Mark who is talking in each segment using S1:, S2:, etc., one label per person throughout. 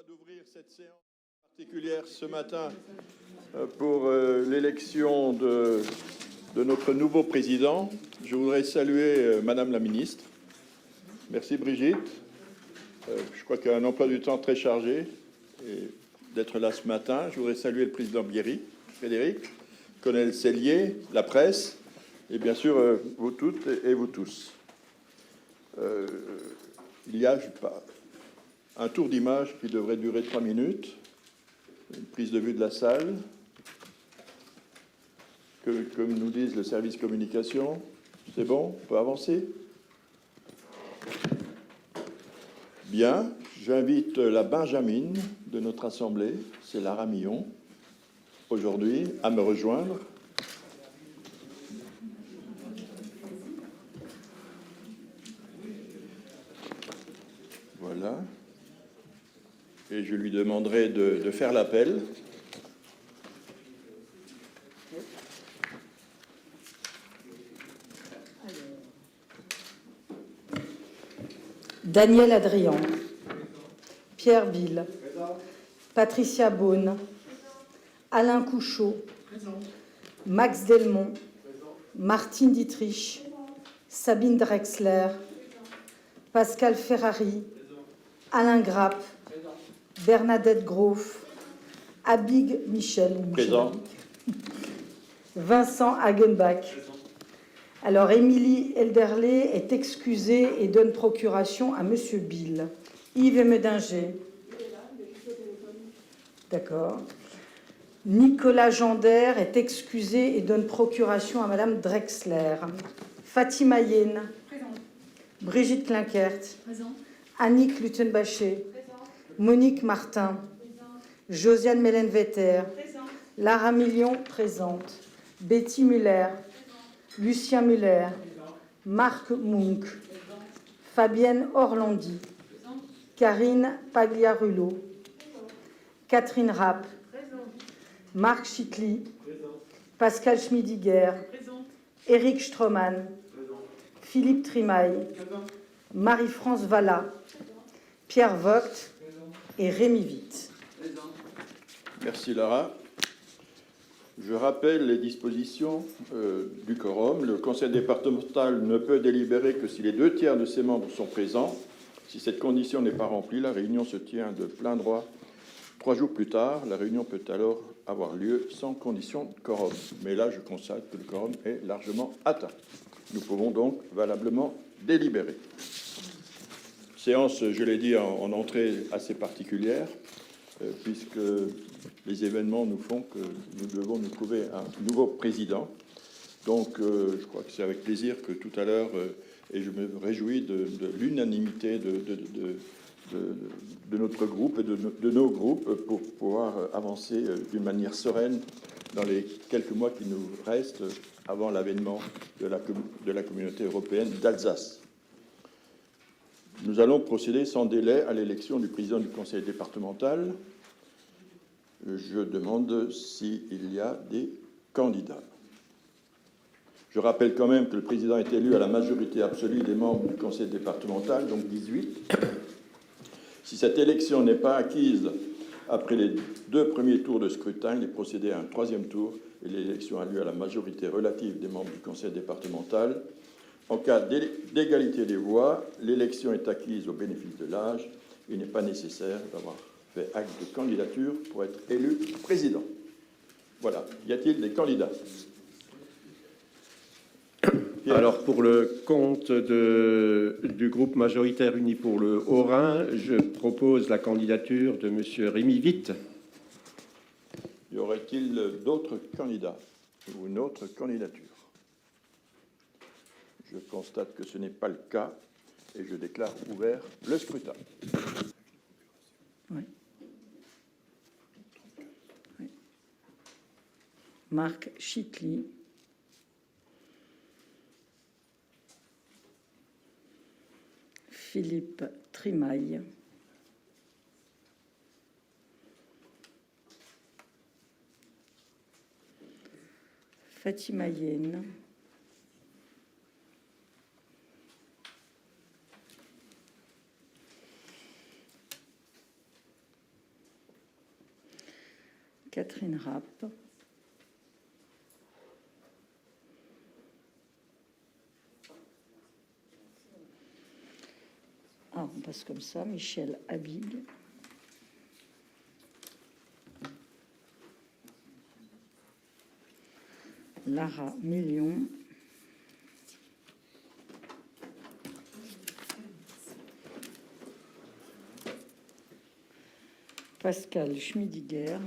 S1: permettra d'ouvrir cette séance particulière ce matin pour l'élection de notre nouveau président. Je voudrais saluer Madame la Ministre. Merci Brigitte. Je crois qu'il y a un emploi du temps très chargé et d'être là ce matin. Je voudrais saluer le président Bierry, Frédéric, le colonel Sellier, la presse et bien sûr vous toutes et vous tous. Il y a, je sais pas, un tour d'image qui devrait durer 3 minutes, une prise de vue de la salle, comme nous disent le service communication. C'est bon, on peut avancer? Bien, j'invite la Benjamine de notre assemblée, c'est Lara Millon, aujourd'hui, à me rejoindre. Voilà. Et je lui demanderai de faire l'appel.
S2: Daniel Adrian, Pierre Bill, Patricia Beaune, Alain Couchot, Max Delmont, Martine Dietrich, Sabine Drexler, Pascal Ferrari, Alain Grapp, Bernadette Groff, Abig Michel, Vincent Hagenbach. Alors, Émilie Elderley est excusée et donne procuration à Monsieur Bill. Yves Medinger. D'accord. Nicolas Gendère est excusé et donne procuration à Madame Drexler. Fatima Yen. Présente. Brigitte Klinkert. Présente. Annick Luttenbacher. Présente. Monique Martin. Présente. Josiane Mellenvetter. Présente. Lara Million. Présente. Betty Muller. Lucien Muller, Marc Munk, Fabienne Orlandi, Karine Pagliarulo, Catherine Rapp, Marc Chicli, Pascal Schmidiger, Éric Stroman, Philippe Trimaille, Marie-France Vallat, Pierre Vogt et Rémi Witt.
S1: Merci Lara. Je rappelle les dispositions du quorum. Le conseil départemental ne peut délibérer que si les 2/3 de ses membres sont présents. Si cette condition n'est pas remplie, la réunion se tient de plein droit 3 jours plus tard. La réunion peut alors avoir lieu sans condition de quorum. Mais là, je constate que le quorum est largement atteint. Nous pouvons donc valablement délibérer. Séance, je l'ai dit, en entrée assez particulière, puisque les événements nous font que nous devons nous trouver un nouveau président. Donc, je crois que c'est avec plaisir que tout à l'heure, et je me réjouis de l'unanimité de notre groupe et de nos groupes pour pouvoir avancer d'une manière sereine dans les quelques mois qui nous restent avant l'avènement de la communauté européenne d'Alsace. Nous allons procéder sans délai à l'élection du président du conseil départemental. Je demande s'il y a des candidats. Je rappelle quand même que le président est élu à la majorité absolue des membres du conseil départemental, donc 18. Si cette élection n'est pas acquise après les 2 premiers tours de scrutin, il est procédé à un 3e tour et l'élection a lieu à la majorité relative des membres du conseil départemental. En cas d'égalité des voix, l'élection est acquise au bénéfice de l'âge. Il n'est pas nécessaire d'avoir fait acte de candidature pour être élu président. Voilà. Y a-t-il des candidats? Pierre.
S3: Alors, pour le compte du groupe majoritaire uni pour le Haut-Rhin, je propose la candidature de M. Rémi Witt.
S1: Y aurait-il d'autres candidats ou une autre candidature? Je constate que ce n'est pas le cas et je déclare ouvert le scrutin.
S2: Oui. Oui. Marc Chicli. Philippe Trimaille. Fatima Yen. Catherine Rapp. Ah, on passe comme ça. Michel Habig. Lara Million. Pascal Schmidiger.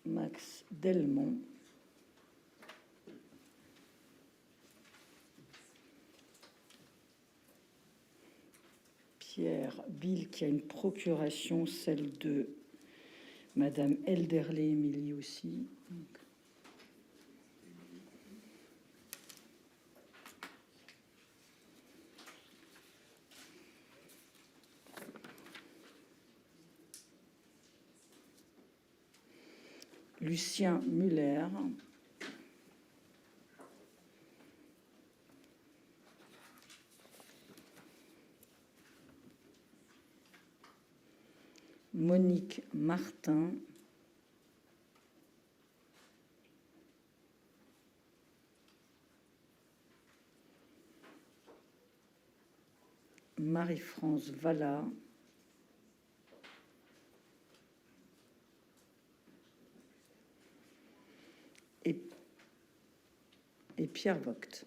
S2: Max Delmont. Pierre Bill, qui a une procuration, celle de Madame Elderlé Émilie aussi. Lucien Muller. Monique Martin. Marie-France Vallat. Et Pierre Vogt.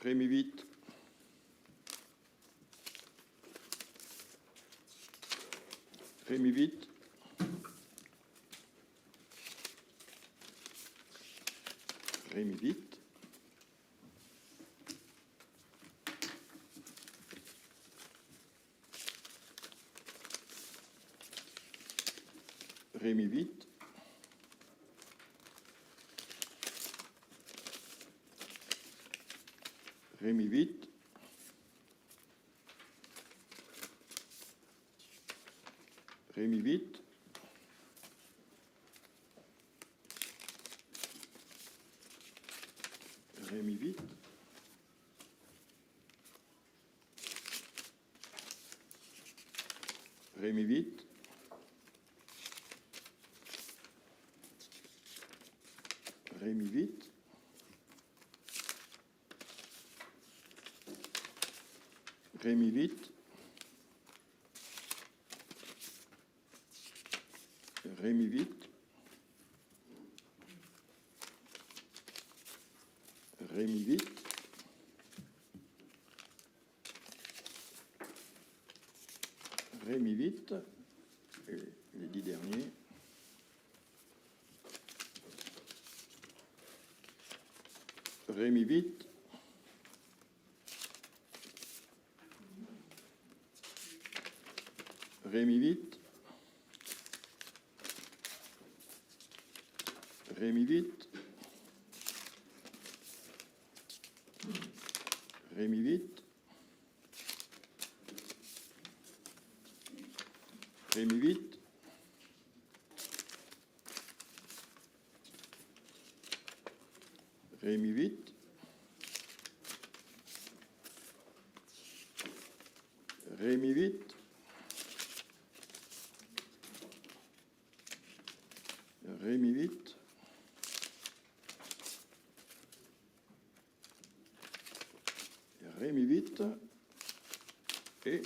S1: Rémi Witt. Rémi Witt. Rémi Witt. Rémi Witt. Rémi Witt. Rémi Witt. Rémi Witt. Rémi Witt. Rémi Witt. Rémi Witt. Rémi Witt. Rémi Witt. Rémi Witt. Et les 10 derniers. Rémi Witt. Rémi Witt. Rémi Witt. Rémi Witt. Rémi Witt. Rémi Witt. Rémi Witt. Rémi Witt. Rémi Witt. Et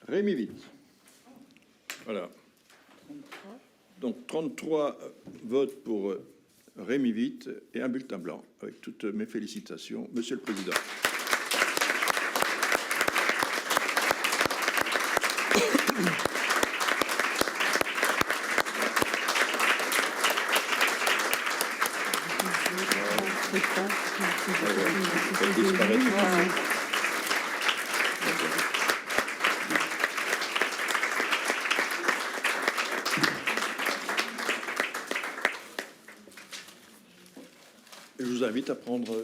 S1: Rémi Witt. Voilà. Donc 33 votes pour Rémi Witt et un bulletin blanc. Avec toutes mes félicitations, Monsieur le Président. Elle disparaît. Je vous invite à prendre...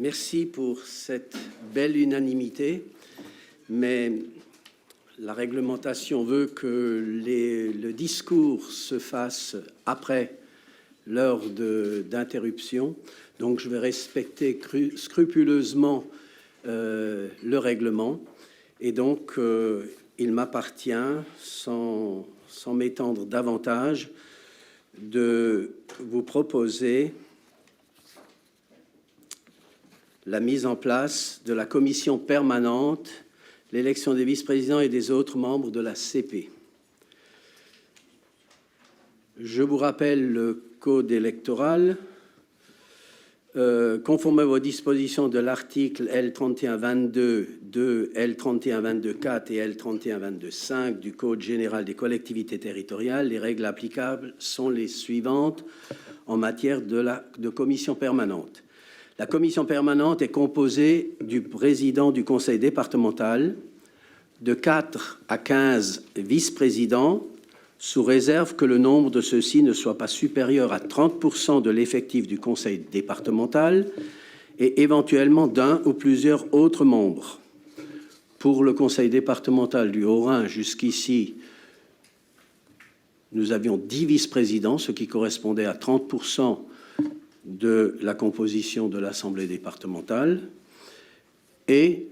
S4: Merci pour cette belle unanimité, mais la réglementation veut que le discours se fasse après l'heure d'interruption. Donc, je vais respecter scrupuleusement le règlement. Et donc, il m'appartient, sans m'étendre davantage, de vous proposer la mise en place de la commission permanente, l'élection des vice-présidents et des autres membres de la CP. Je vous rappelle le code électoral. Conformément aux dispositions de l'article L3122-2, L3122-4 et L3122-5 du Code général des collectivités territoriales, les règles applicables sont les suivantes en matière de commission permanente. La commission permanente est composée du président du conseil départemental, de 4 à 15 vice-présidents, sous réserve que le nombre de ceux-ci ne soit pas supérieur à 30% de l'effectif du conseil départemental et éventuellement d'un ou plusieurs autres membres. Pour le conseil départemental du Haut-Rhin, jusqu'ici, nous avions 10 vice-présidents, ce qui correspondait à 30% de la composition de l'Assemblée départementale, et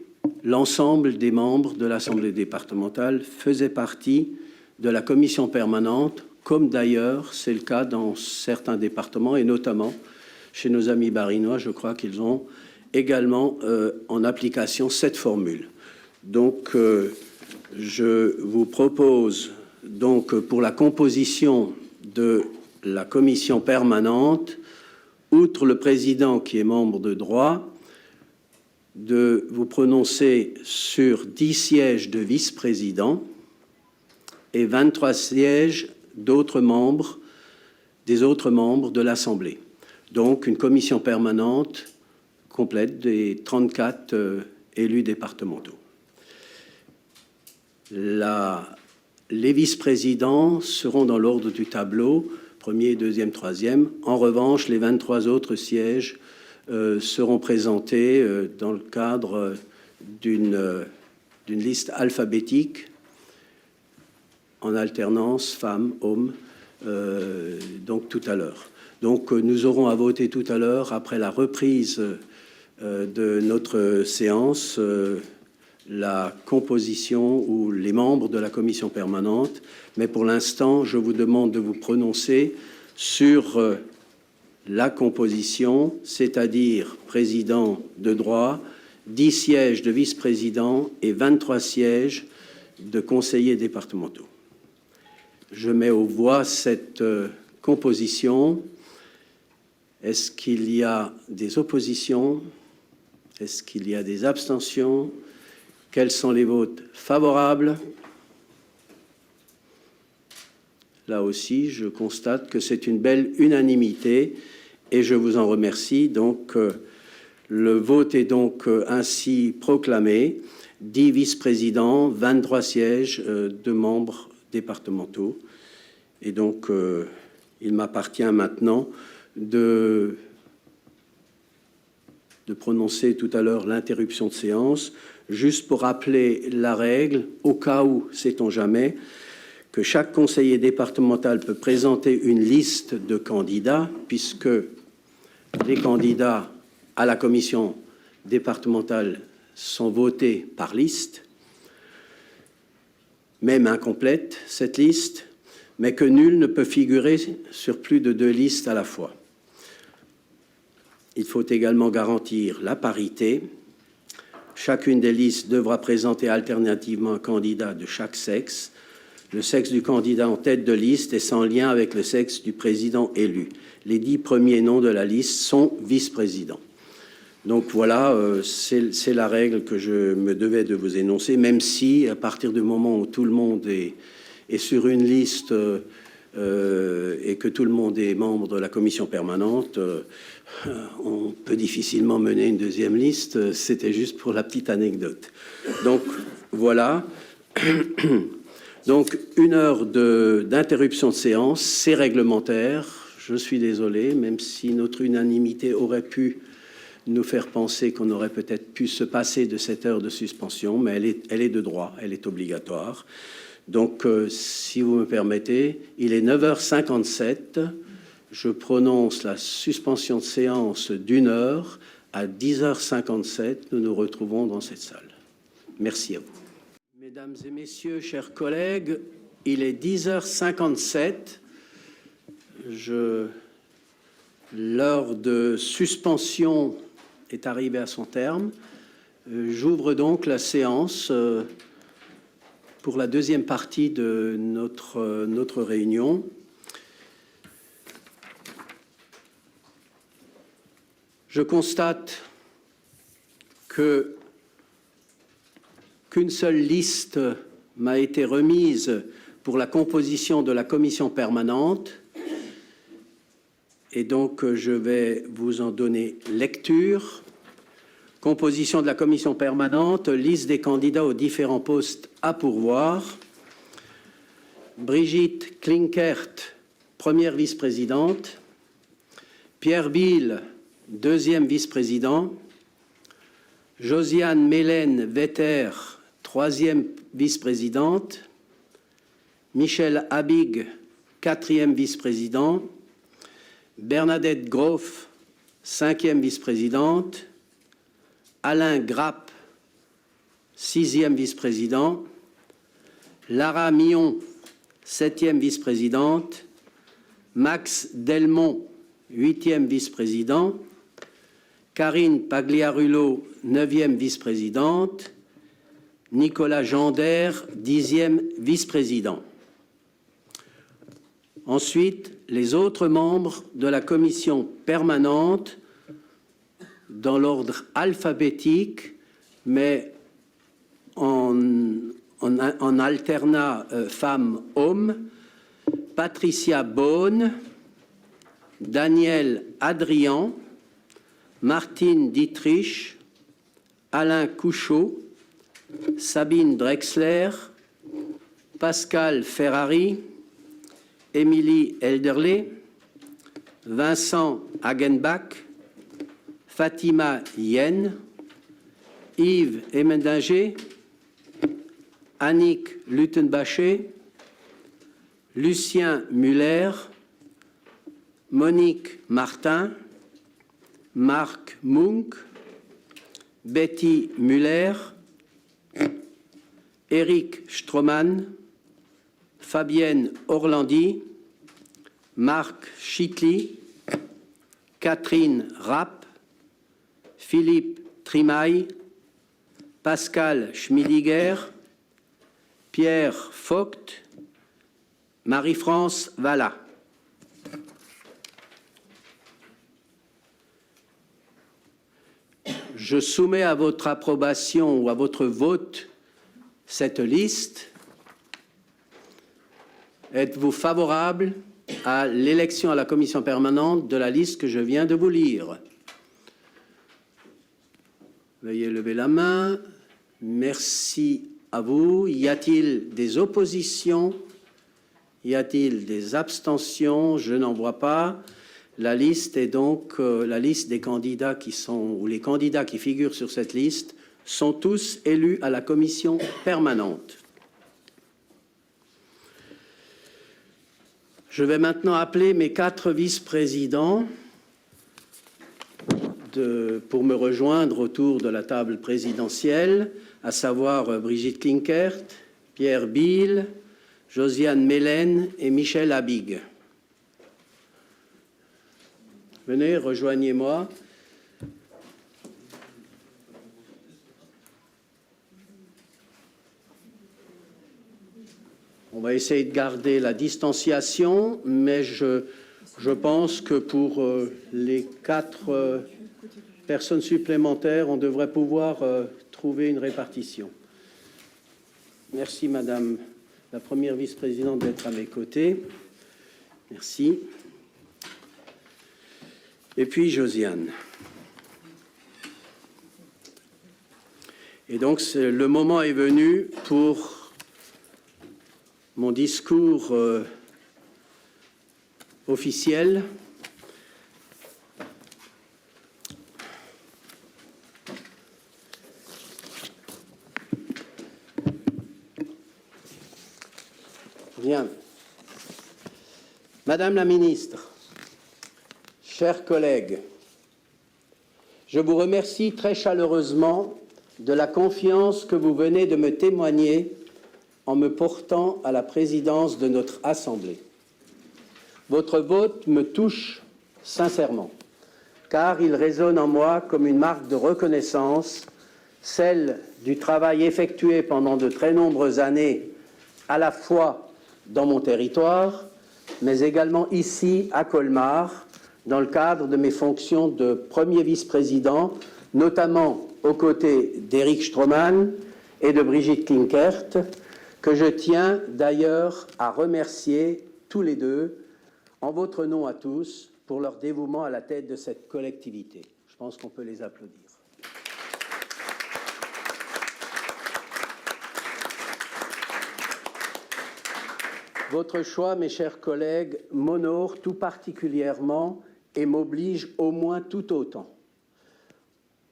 S4: l'ensemble des membres de l'Assemblée départementale faisaient partie de la commission permanente, comme d'ailleurs c'est le cas dans certains départements, et notamment chez nos amis barinois, je crois qu'ils ont également en application cette formule. Donc, je vous propose donc pour la composition de la commission permanente, outre le président qui est membre de droit, de vous prononcer sur 10 sièges de vice-président et 23 sièges d'autres membres, des autres membres de l'Assemblée. Donc, une commission permanente complète des 34 élus départementaux. Les vice-présidents seront dans l'ordre du tableau, premier, deuxième, troisième. En revanche, les 23 autres sièges seront présentés dans le cadre d'une liste alphabétique en alternance femmes, hommes, donc tout à l'heure. Donc nous aurons à voter tout à l'heure, après la reprise de notre séance, la composition ou les membres de la commission permanente. Mais pour l'instant, je vous demande de vous prononcer sur la composition, c'est-à-dire président de droit, 10 sièges de vice-président et 23 sièges de conseillers départementaux. Je mets aux voix cette composition. Est-ce qu'il y a des oppositions? Est-ce qu'il y a des abstentions? Quels sont les votes favorables? Là aussi, je constate que c'est une belle unanimité et je vous en remercie. Donc, le vote est donc ainsi proclamé. 10 vice-présidents, 23 sièges de membres départementaux. Et donc, il m'appartient maintenant de prononcer tout à l'heure l'interruption de séance, juste pour rappeler la règle, au cas où, sait-on jamais, que chaque conseiller départemental peut présenter une liste de candidats, puisque les candidats à la commission départementale sont votés par liste, même incomplète, cette liste, mais que nul ne peut figurer sur plus de 2 listes à la fois. Il faut également garantir la parité. Chacune des listes devra présenter alternativement un candidat de chaque sexe. Le sexe du candidat en tête de liste est sans lien avec le sexe du président élu. Les 10 premiers noms de la liste sont vice-présidents. Donc voilà, c'est la règle que je me devais de vous énoncer, même si à partir du moment où tout le monde est sur une liste et que tout le monde est membre de la commission permanente, on peut difficilement mener une deuxième liste. C'était juste pour la petite anecdote. Donc voilà. Donc 1 heure d'interruption de séance, c'est réglementaire. Je suis désolé, même si notre unanimité aurait pu nous faire penser qu'on aurait peut-être pu se passer de cette heure de suspension, mais elle est de droit, elle est obligatoire. Donc, si vous me permettez, il est 9h57. Je prononce la suspension de séance d'1 heure. À 10h57, nous nous retrouvons dans cette salle. Merci à vous. Mesdames et messieurs, chers collègues, il est 10h57. L'heure de suspension est arrivée à son terme. J'ouvre donc la séance pour la deuxième partie de notre réunion. Je constate qu'une seule liste m'a été remise pour la composition de la commission permanente. Et donc, je vais vous en donner lecture. Composition de la commission permanente, liste des candidats aux différents postes à pourvoir. Brigitte Klinkert, première vice-présidente. Pierre Biel, deuxième vice-président. Josiane Mélène Vetter, troisième vice-présidente. Michel Habig, quatrième vice-président. Bernadette Groff, cinquième vice-présidente. Alain Grappe, sixième vice-président. Lara Millon, septième vice-présidente. Max Delmont, huitième vice-président. Karine Pagliarulo, neuvième vice-présidente. Nicolas Genders, dixième vice-président. Ensuite, les autres membres de la commission permanente dans l'ordre alphabétique, mais en alternat femmes-hommes. Patricia Beaune, Daniel Adrian, Martine Dietrich, Alain Couchot, Sabine Drexler, Pascal Ferrari, Émilie Elderlé, Vincent Hagenbach, Fatima Yen, Yves Emendinger, Annick Luttenbacher, Lucien Muller, Monique Martin, Marc Munk, Betty Muller, Éric Stroman, Fabienne Orlandi, Marc Chitli, Catherine Rapp, Philippe Trimaille, Pascal Schmidiger, Pierre Vogt, Marie-France Vallat. Je soumets à votre approbation ou à votre vote cette liste. Êtes-vous favorable à l'élection à la commission permanente de la liste que je viens de vous lire? Veuillez lever la main. Merci à vous. Y a-t-il des oppositions? Y a-t-il des abstentions? Je n'en vois pas. La liste est donc la liste des candidats qui sont, ou les candidats qui figurent sur cette liste sont tous élus à la commission permanente. Je vais maintenant appeler mes 4 vice-présidents pour me rejoindre autour de la table présidentielle, à savoir Brigitte Klinkert, Pierre Biel, Josiane Mélène et Michel Habig. Venez, rejoignez-moi. On va essayer de garder la distanciation, mais je pense que pour les 4 personnes supplémentaires, on devrait pouvoir trouver une répartition. Merci, Madame la première vice-présidente, d'être à mes côtés. Merci. Et puis, Josiane. Et donc, le moment est venu pour mon discours officiel. Bien. Madame la ministre, chers collègues, je vous remercie très chaleureusement de la confiance que vous venez de me témoigner en me portant à la présidence de notre Assemblée. Votre vote me touche sincèrement, car il résonne en moi comme une marque de reconnaissance, celle du travail effectué pendant de très nombreuses années, à la fois dans mon territoire, mais également ici à Colmar, dans le cadre de mes fonctions de premier vice-président, notamment aux côtés d'Éric Stroman et de Brigitte Klinkert, que je tiens d'ailleurs à remercier tous les deux, en votre nom à tous, pour leur dévouement à la tête de cette collectivité. Je pense qu'on peut les applaudir. Votre choix, mes chers collègues, m'honore tout particulièrement et m'oblige au moins tout autant.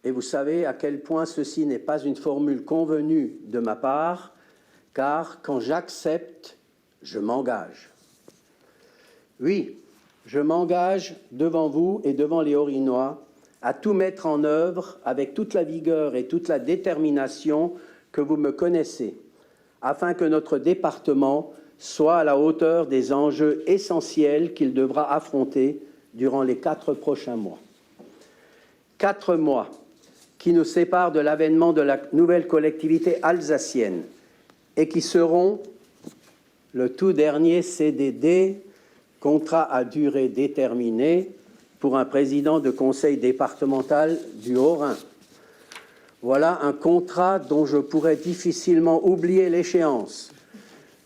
S4: Et vous savez à quel point ceci n'est pas une formule convenue de ma part, car quand j'accepte, je m'engage. Oui, je m'engage devant vous et devant les Haut-Rhinois à tout mettre en œuvre avec toute la vigueur et toute la détermination que vous me connaissez, afin que notre département soit à la hauteur des enjeux essentiels qu'il devra affronter durant les 4 prochains mois. 4 mois qui nous séparent de l'avènement de la nouvelle collectivité alsacienne et qui seront le tout dernier CDD, contrat à durée déterminée, pour un président de conseil départemental du Haut-Rhin. Voilà un contrat dont je pourrais difficilement oublier l'échéance,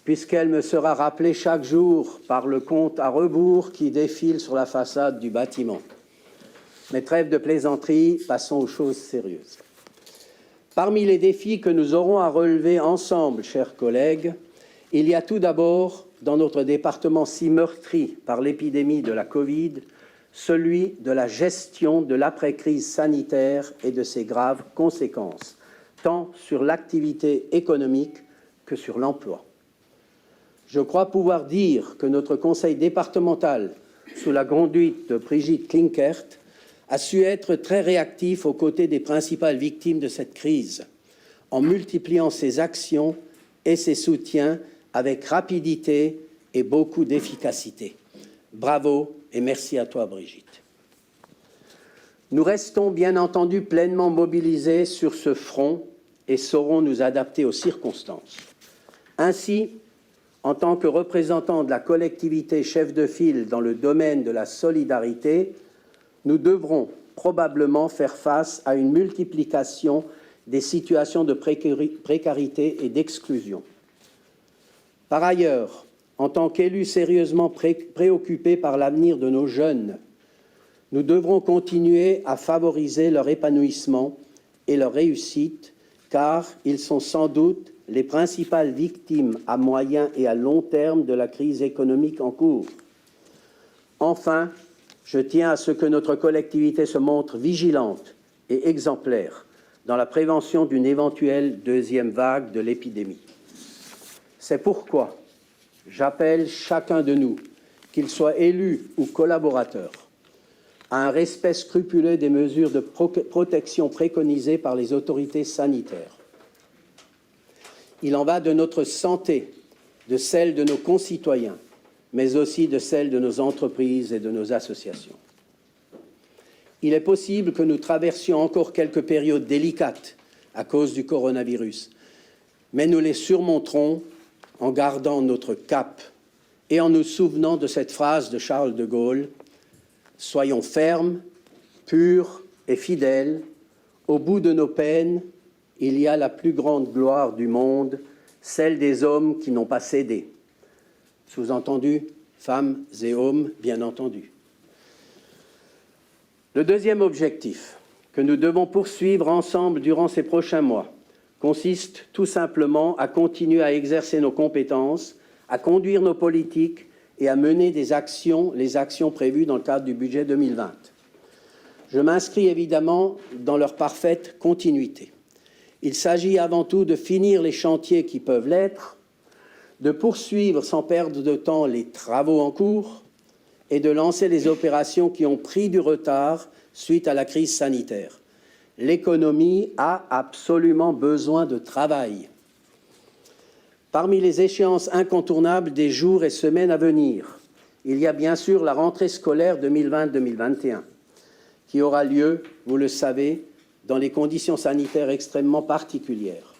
S4: puisqu'elle me sera rappelée chaque jour par le compte à rebours qui défile sur la façade du bâtiment. Mais trêve de plaisanterie, passons aux choses sérieuses. Parmi les défis que nous aurons à relever ensemble, chers collègues, il y a tout d'abord, dans notre département si meurtri par l'épidémie de la Covid, celui de la gestion de l'après-crise sanitaire et de ses graves conséquences, tant sur l'activité économique que sur l'emploi. Je crois pouvoir dire que notre conseil départemental, sous la conduite de Brigitte Klinkert, a su être très réactif aux côtés des principales victimes de cette crise, en multipliant ses actions et ses soutiens avec rapidité et beaucoup d'efficacité. Bravo et merci à toi, Brigitte. Nous restons bien entendu pleinement mobilisés sur ce front et saurons nous adapter aux circonstances. Ainsi, en tant que représentant de la collectivité chef de file dans le domaine de la solidarité, nous devrons probablement faire face à une multiplication des situations de précarité et d'exclusion. Par ailleurs, en tant qu'élus sérieusement préoccupés par l'avenir de nos jeunes, nous devrons continuer à favoriser leur épanouissement et leur réussite, car ils sont sans doute les principales victimes à moyen et à long terme de la crise économique en cours. Enfin, je tiens à ce que notre collectivité se montre vigilante et exemplaire dans la prévention d'une éventuelle deuxième vague de l'épidémie. C'est pourquoi j'appelle chacun de nous qu'ils soient élus ou collaborateurs, à un respect scrupuleux des mesures de protection préconisées par les autorités sanitaires. Il en va de notre santé, de celle de nos concitoyens, mais aussi de celle de nos entreprises et de nos associations. Il est possible que nous traversions encore quelques périodes délicates à cause du coronavirus, mais nous les surmonterons en gardant notre cap et en nous souvenant de cette phrase de Charles de Gaulle: « Soyons fermes, purs et fidèles. Au bout de nos peines, il y a la plus grande gloire du monde, celle des hommes qui n'ont pas cédé. » Sous-entendu, femmes et hommes, bien entendu. Le deuxième objectif que nous devons poursuivre ensemble durant ces prochains mois consiste tout simplement à continuer à exercer nos compétences, à conduire nos politiques et à mener les actions prévues dans le cadre du budget 2020. Je m'inscris évidemment dans leur parfaite continuité. Il s'agit avant tout de finir les chantiers qui peuvent l'être, de poursuivre sans perdre de temps les travaux en cours et de lancer les opérations qui ont pris du retard suite à la crise sanitaire. L'économie a absolument besoin de travail. Parmi les échéances incontournables des jours et semaines à venir, il y a bien sûr la rentrée scolaire 2020-2021, qui aura lieu, vous le savez, dans des conditions sanitaires extrêmement particulières.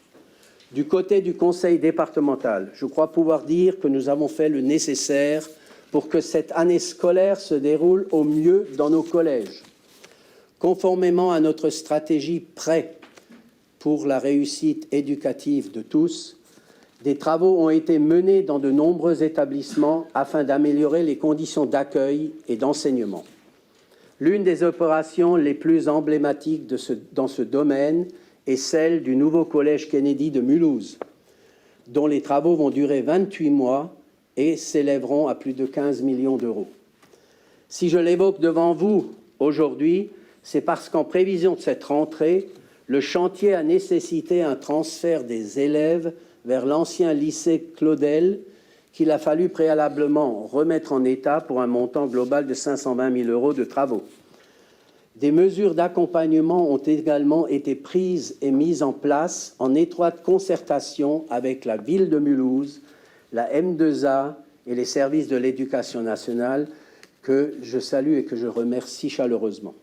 S4: Du côté du Conseil départemental, je crois pouvoir dire que nous avons fait le nécessaire pour que cette année scolaire se déroule au mieux dans nos collèges. Conformément à notre stratégie Prêt pour la réussite éducative de tous, des travaux ont été menés dans de nombreux établissements afin d'améliorer les conditions d'accueil et d'enseignement. L'une des opérations les plus emblématiques dans ce domaine est celle du nouveau collège Kennedy de Mulhouse, dont les travaux vont durer 28 mois et s'élèveront à plus de 15 millions d'euros. Si je l'évoque devant vous aujourd'hui, c'est parce qu'en prévision de cette rentrée, le chantier a nécessité un transfert des élèves vers l'ancien lycée Claudel, qu'il a fallu préalablement remettre en état pour un montant global de 520 000 euros de travaux. Des mesures d'accompagnement ont également été prises et mises en place en étroite concertation avec la ville de Mulhouse, la M2A et les services de l'éducation nationale, que je salue et que je remercie chaleureusement.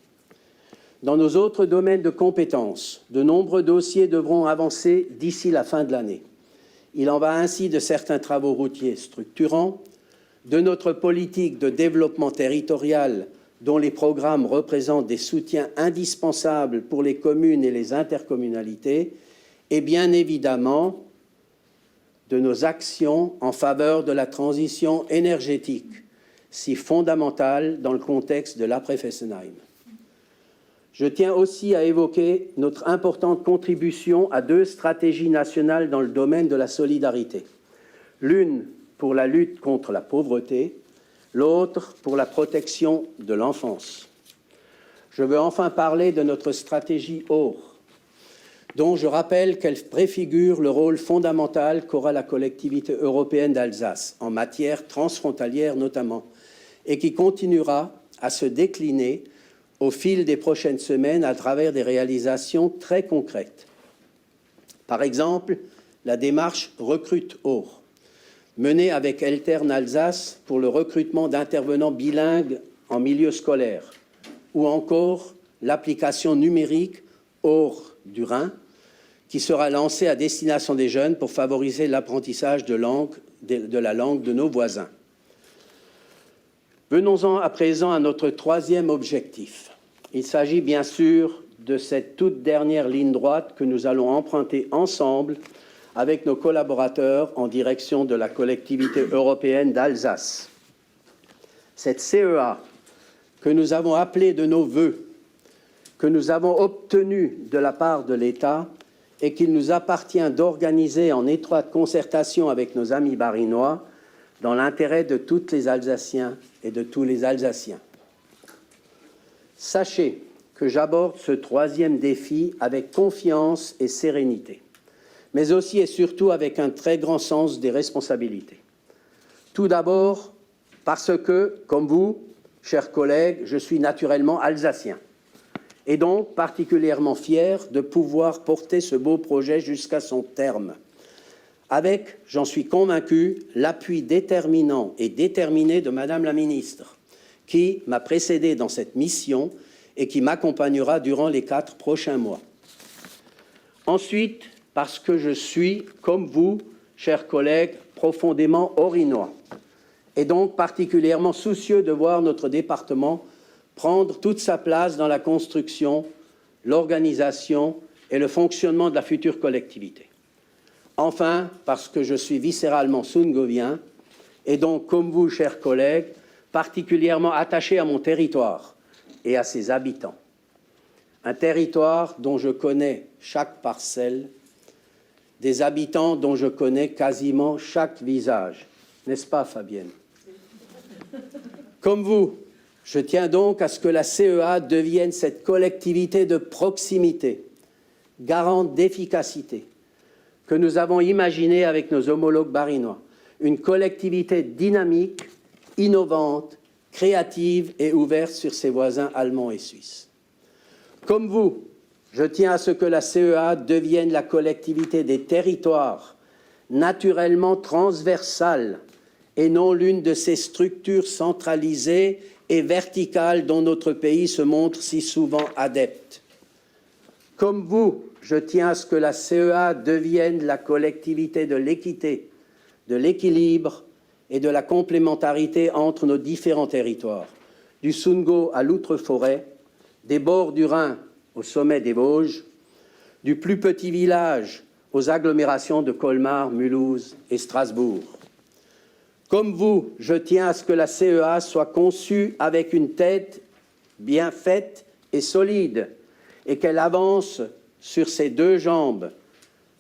S4: Dans nos autres domaines de compétences, de nombreux dossiers devront avancer d'ici la fin de l'année. Il en va ainsi de certains travaux routiers structurants, de notre politique de développement territorial dont les programmes représentent des soutiens indispensables pour les communes et les intercommunalités, et bien évidemment de nos actions en faveur de la transition énergétique, si fondamentale dans le contexte de l'après-Fessenheim. Je tiens aussi à évoquer notre importante contribution à 2 stratégies nationales dans le domaine de la solidarité. L'une pour la lutte contre la pauvreté, l'autre pour la protection de l'enfance. Je veux enfin parler de notre stratégie OR, dont je rappelle qu'elle préfigure le rôle fondamental qu'aura la collectivité européenne d'Alsace, en matière transfrontalière notamment, et qui continuera à se décliner au fil des prochaines semaines à travers des réalisations très concrètes. Par exemple, la démarche Recrute OR, menée avec Eltern Alsace pour le recrutement d'intervenants bilingues en milieu scolaire, ou encore l'application numérique OR du Rhin, qui sera lancée à destination des jeunes pour favoriser l'apprentissage de la langue de nos voisins. Venons-en à présent à notre 3e objectif. Il s'agit bien sûr de cette toute dernière ligne droite que nous allons emprunter ensemble avec nos collaborateurs en direction de la collectivité européenne d'Alsace. Cette CEA que nous avons appelée de nos vœux, que nous avons obtenue de la part de l'État et qu'il nous appartient d'organiser en étroite concertation avec nos amis barinois dans l'intérêt de tous les Alsaciens et de tous les Alsaciens. Sachez que j'aborde ce 3e défi avec confiance et sérénité, mais aussi et surtout avec un très grand sens des responsabilités. Tout d'abord, parce que, comme vous, chers collègues, je suis naturellement alsacien et donc particulièrement fier de pouvoir porter ce beau projet jusqu'à son terme. Avec, j'en suis convaincu, l'appui déterminant et déterminé de Madame la ministre, qui m'a précédé dans cette mission et qui m'accompagnera durant les 4 prochains mois. Ensuite, parce que je suis, comme vous, chers collègues, profondément orinois, et donc particulièrement soucieux de voir notre département prendre toute sa place dans la construction, l'organisation et le fonctionnement de la future collectivité. Enfin, parce que je suis viscéralement sungovien, et donc, comme vous, chers collègues, particulièrement attaché à mon territoire et à ses habitants. Un territoire dont je connais chaque parcelle, des habitants dont je connais quasiment chaque visage. N'est-ce pas, Fabienne? Comme vous, je tiens donc à ce que la CEA devienne cette collectivité de proximité, garante d'efficacité, que nous avons imaginée avec nos homologues barinois. Une collectivité dynamique, innovante, créative et ouverte sur ses voisins allemands et suisses. Comme vous, je tiens à ce que la CEA devienne la collectivité des territoires, naturellement transversale, et non l'une de ces structures centralisées et verticales dont notre pays se montre si souvent adepte. Comme vous, je tiens à ce que la CEA devienne la collectivité de l'équité, de l'équilibre et de la complémentarité entre nos différents territoires, du Sungo à l'Outre-Forêt, des bords du Rhin au sommet des Vosges, du plus petit village aux agglomérations de Colmar, Mulhouse et Strasbourg. Comme vous, je tiens à ce que la CEA soit conçue avec une tête bien faite et solide et qu'elle avance sur ses 2 jambes,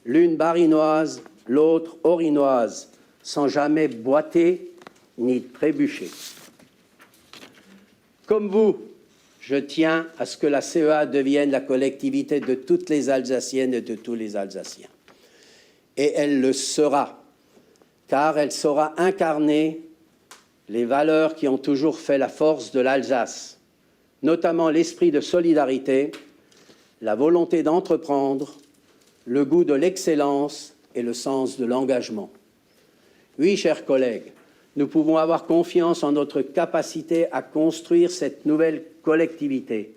S4: l'une barinoise, l'autre orinoise, sans jamais boiter ni trébucher. Comme vous, je tiens à ce que la CEA devienne la collectivité de toutes les Alsaciennes et de tous les Alsaciens. Et elle le sera, car elle saura incarner les valeurs qui ont toujours fait la force de l'Alsace, notamment l'esprit de solidarité, la volonté d'entreprendre, le goût de l'excellence et le sens de l'engagement. Oui, chers collègues, nous pouvons avoir confiance en notre capacité à construire cette nouvelle collectivité,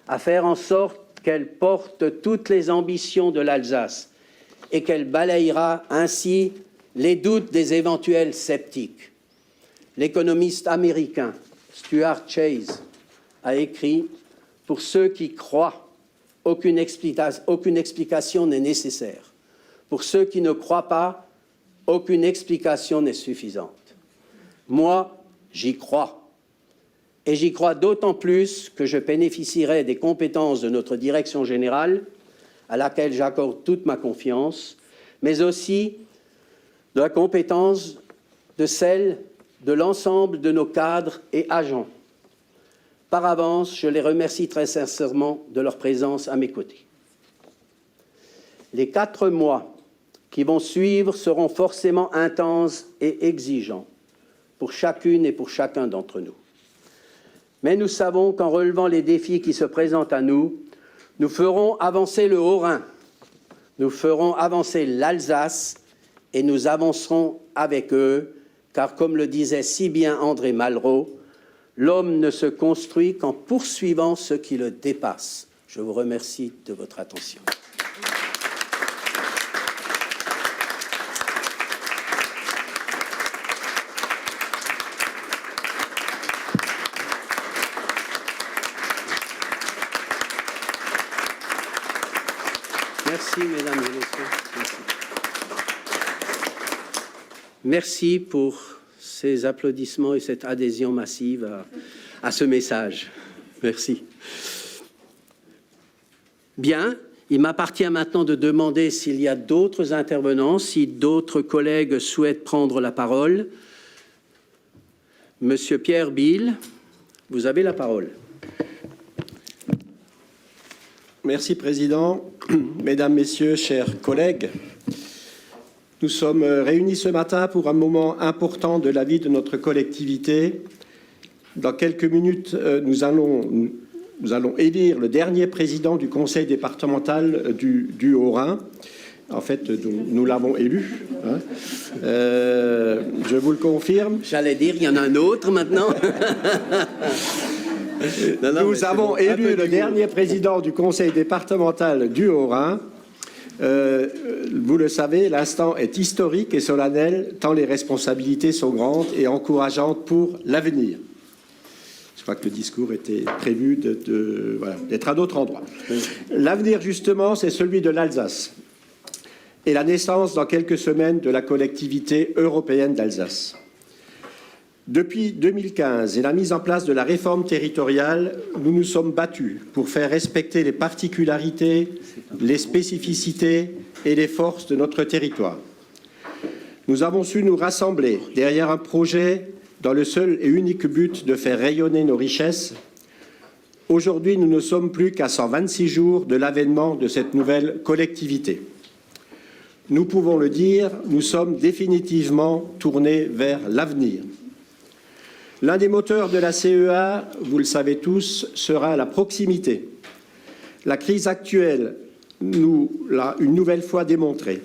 S4: à faire en sorte qu'elle porte toutes les ambitions de l'Alsace et qu'elle balayera ainsi les doutes des éventuels sceptiques. L'économiste américain Stuart Chase a écrit « Pour ceux qui croient, aucune explication n'est nécessaire. Pour ceux qui ne croient pas, aucune explication n'est suffisante. » Moi, j'y crois. Et j'y crois d'autant plus que je bénéficierai des compétences de notre direction générale, à laquelle j'accorde toute ma confiance, mais aussi de la compétence de celle de l'ensemble de nos cadres et agents. Par avance, je les remercie très sincèrement de leur présence à mes côtés. Les 4 mois qui vont suivre seront forcément intenses et exigeants pour chacune et pour chacun d'entre nous. Mais nous savons qu'en relevant les défis qui se présentent à nous, nous ferons avancer le Haut-Rhin, nous ferons avancer l'Alsace et nous avancerons avec eux, car comme le disait si bien André Malraux, l'homme ne se construit qu'en poursuivant ce qui le dépasse. Je vous remercie de votre attention. Merci, mesdames et messieurs. Merci. Merci pour ces applaudissements et cette adhésion massive à ce message. Merci. Bien, il m'appartient maintenant de demander s'il y a d'autres intervenants, si d'autres collègues souhaitent prendre la parole. Monsieur Pierre Bill, vous avez la parole.
S3: Merci, Président. Mesdames, Messieurs, chers collègues, Nous sommes réunis ce matin pour un moment important de la vie de notre collectivité. Dans quelques minutes, nous allons élire le dernier président du conseil départemental du Haut-Rhin. En fait, nous l'avons élu. Hein. Je vous le confirme.
S4: J'allais dire, il y en a un autre maintenant.
S3: Nous avons élu le dernier président du conseil départemental du Haut-Rhin. Vous le savez, l'instant est historique et solennel, tant les responsabilités sont grandes et encourageantes pour l'avenir. Je crois que le discours était prévu d'être à d'autres endroits. L'avenir, justement, c'est celui de l'Alsace et la naissance, dans quelques semaines, de la collectivité européenne d'Alsace. Depuis 2015 et la mise en place de la réforme territoriale, nous nous sommes battus pour faire respecter les particularités, les spécificités et les forces de notre territoire. Nous avons su nous rassembler derrière un projet dans le seul et unique but de faire rayonner nos richesses. Aujourd'hui, nous ne sommes plus qu'à 126 jours de l'avènement de cette nouvelle collectivité. Nous pouvons le dire, nous sommes définitivement tournés vers l'avenir. L'un des moteurs de la CEA, vous le savez tous, sera la proximité. La crise actuelle nous l'a une nouvelle fois démontré.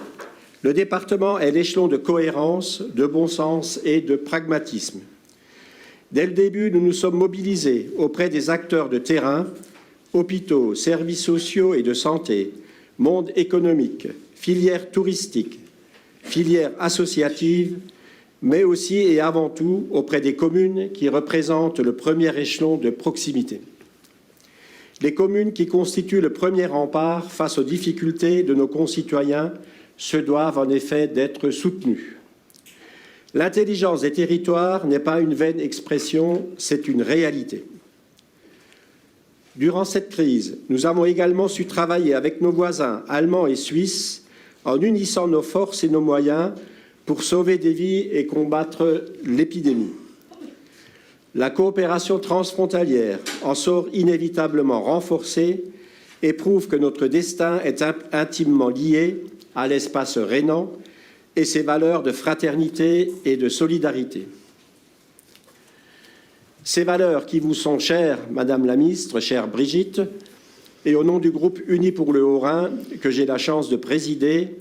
S3: Le département est l'échelon de cohérence, de bon sens et de pragmatisme. Dès le début, nous nous sommes mobilisés auprès des acteurs de terrain, hôpitaux, services sociaux et de santé, monde économique, filière touristique, filière associative, mais aussi et avant tout auprès des communes qui représentent le premier échelon de proximité. Les communes qui constituent le premier rempart face aux difficultés de nos concitoyens se doivent en effet d'être soutenues. L'intelligence des territoires n'est pas une vaine expression, c'est une réalité. Durant cette crise, nous avons également su travailler avec nos voisins allemands et suisses en unissant nos forces et nos moyens pour sauver des vies et combattre l'épidémie. La coopération transfrontalière en sort inévitablement renforcée et prouve que notre destin est intimement lié à l'espace rhénan et ses valeurs de fraternité et de solidarité. Ces valeurs qui vous sont chères, Madame la Ministre, chère Brigitte, et au nom du groupe Unis pour le Haut-Rhin, que j'ai la chance de présider,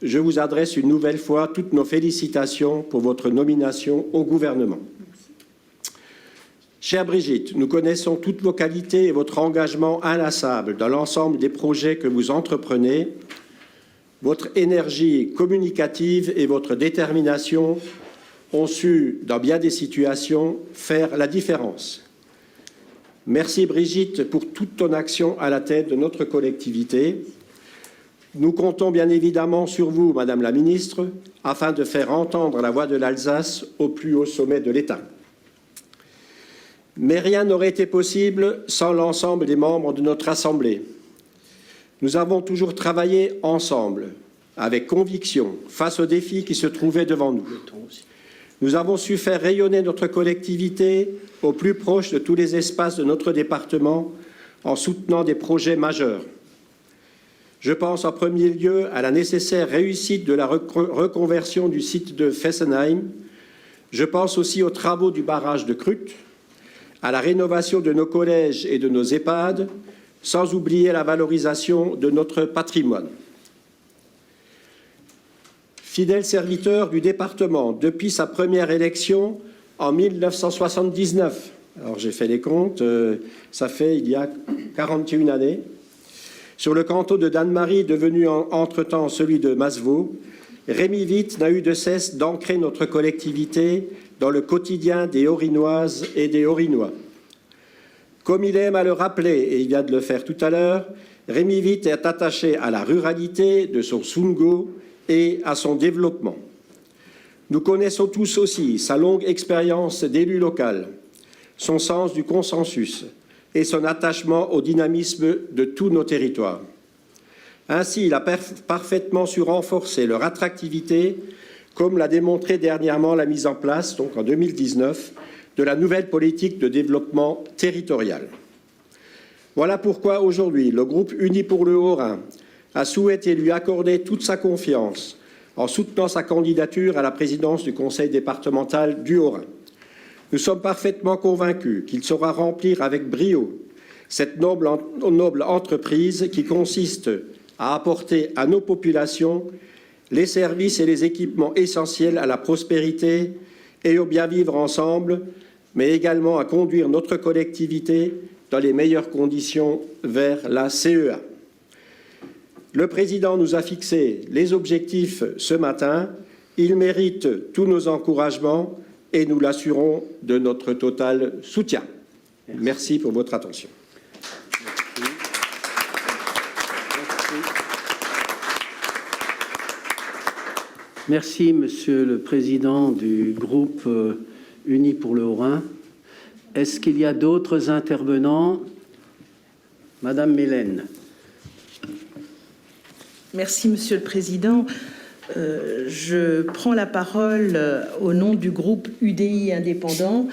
S3: je vous adresse une nouvelle fois toutes nos félicitations pour votre nomination au gouvernement. Chère Brigitte, nous connaissons toutes vos qualités et votre engagement inlassable dans l'ensemble des projets que vous entreprenez. Votre énergie communicative et votre détermination ont su, dans bien des situations, faire la différence. Merci Brigitte pour toute ton action à la tête de notre collectivité. Nous comptons bien évidemment sur vous, Madame la Ministre, afin de faire entendre la voix de l'Alsace au plus haut sommet de l'État. Mais rien n'aurait été possible sans l'ensemble des membres de notre Assemblée. Nous avons toujours travaillé ensemble, avec conviction, face aux défis qui se trouvaient devant nous. Nous avons su faire rayonner notre collectivité au plus proche de tous les espaces de notre département en soutenant des projets majeurs. Je pense en premier lieu à la nécessaire réussite de la reconversion du site de Fessenheim. Je pense aussi aux travaux du barrage de Krüt, à la rénovation de nos collèges et de nos EHPAD, sans oublier la valorisation de notre patrimoine. Fidèle serviteur du département depuis sa première élection en 1979. Alors j'ai fait les comptes, ça fait il y a 41 années. Sur le canton de Dannemarie, devenu entre-temps celui de Masevaux, Rémi Witt n'a eu de cesse d'ancrer notre collectivité dans le quotidien des Haut-Rhinoises et des Haut-Rhinois. Comme il aime à le rappeler, et il vient de le faire tout à l'heure, Rémi Witt est attaché à la ruralité de son Sungo et à son développement. Nous connaissons tous aussi sa longue expérience d'élu local, son sens du consensus et son attachement au dynamisme de tous nos territoires. Ainsi, il a parfaitement su renforcer leur attractivité, comme l'a démontré dernièrement la mise en place, donc en 2019, de la nouvelle politique de développement territorial. Voilà pourquoi aujourd'hui, le groupe Unis pour le Haut-Rhin a souhaité lui accorder toute sa confiance en soutenant sa candidature à la présidence du conseil départemental du Haut-Rhin. Nous sommes parfaitement convaincus qu'il saura remplir avec brio cette noble entreprise qui consiste à apporter à nos populations les services et les équipements essentiels à la prospérité et au bien vivre ensemble, mais également à conduire notre collectivité dans les meilleures conditions vers la CEA. Le Président nous a fixé les objectifs ce matin. Il mérite tous nos encouragements et nous l'assurons de notre total soutien. Merci pour votre attention.
S4: Merci, Monsieur le Président du groupe Unis pour le Haut-Rhin. Est-ce qu'il y a d'autres intervenants? Madame Mélène.
S5: Merci, Monsieur le Président. Je prends la parole au nom du groupe UDI indépendant,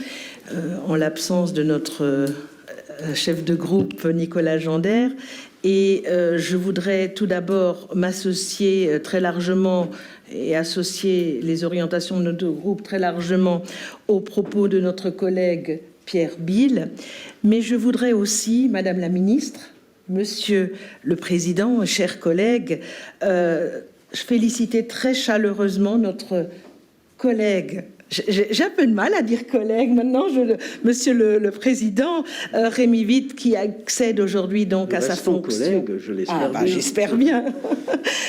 S5: en l'absence de notre chef de groupe Nicolas Gendère. Et je voudrais tout d'abord m'associer très largement et associer les orientations de notre groupe très largement aux propos de notre collègue Pierre Bill. Mais je voudrais aussi, Madame la Ministre, Monsieur le Président, chers collègues, féliciter très chaleureusement notre collègue. J'ai un peu de mal à dire collègue maintenant, Monsieur le Président, Rémi Witt, qui accède aujourd'hui donc à sa fonction.
S4: Collègue, je l'espère bien.
S5: J'espère bien.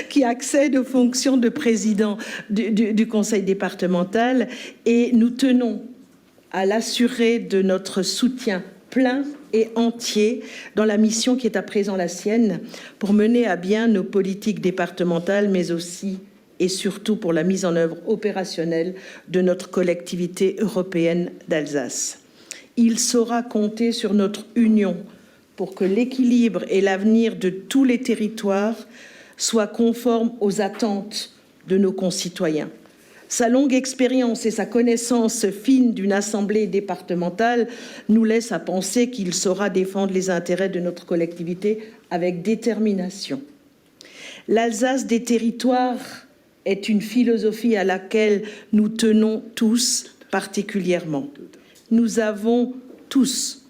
S5: Qui accède aux fonctions de président du conseil départemental, et nous tenons à l'assurer de notre soutien plein et entier dans la mission qui est à présent la sienne pour mener à bien nos politiques départementales, mais aussi et surtout pour la mise en œuvre opérationnelle de notre collectivité européenne d'Alsace. Il saura compter sur notre union pour que l'équilibre et l'avenir de tous les territoires soient conformes aux attentes de nos concitoyens. Sa longue expérience et sa connaissance fine d'une assemblée départementale nous laissent à penser qu'il saura défendre les intérêts de notre collectivité avec détermination. L'Alsace des territoires est une philosophie à laquelle nous tenons tous particulièrement. Nous avons tous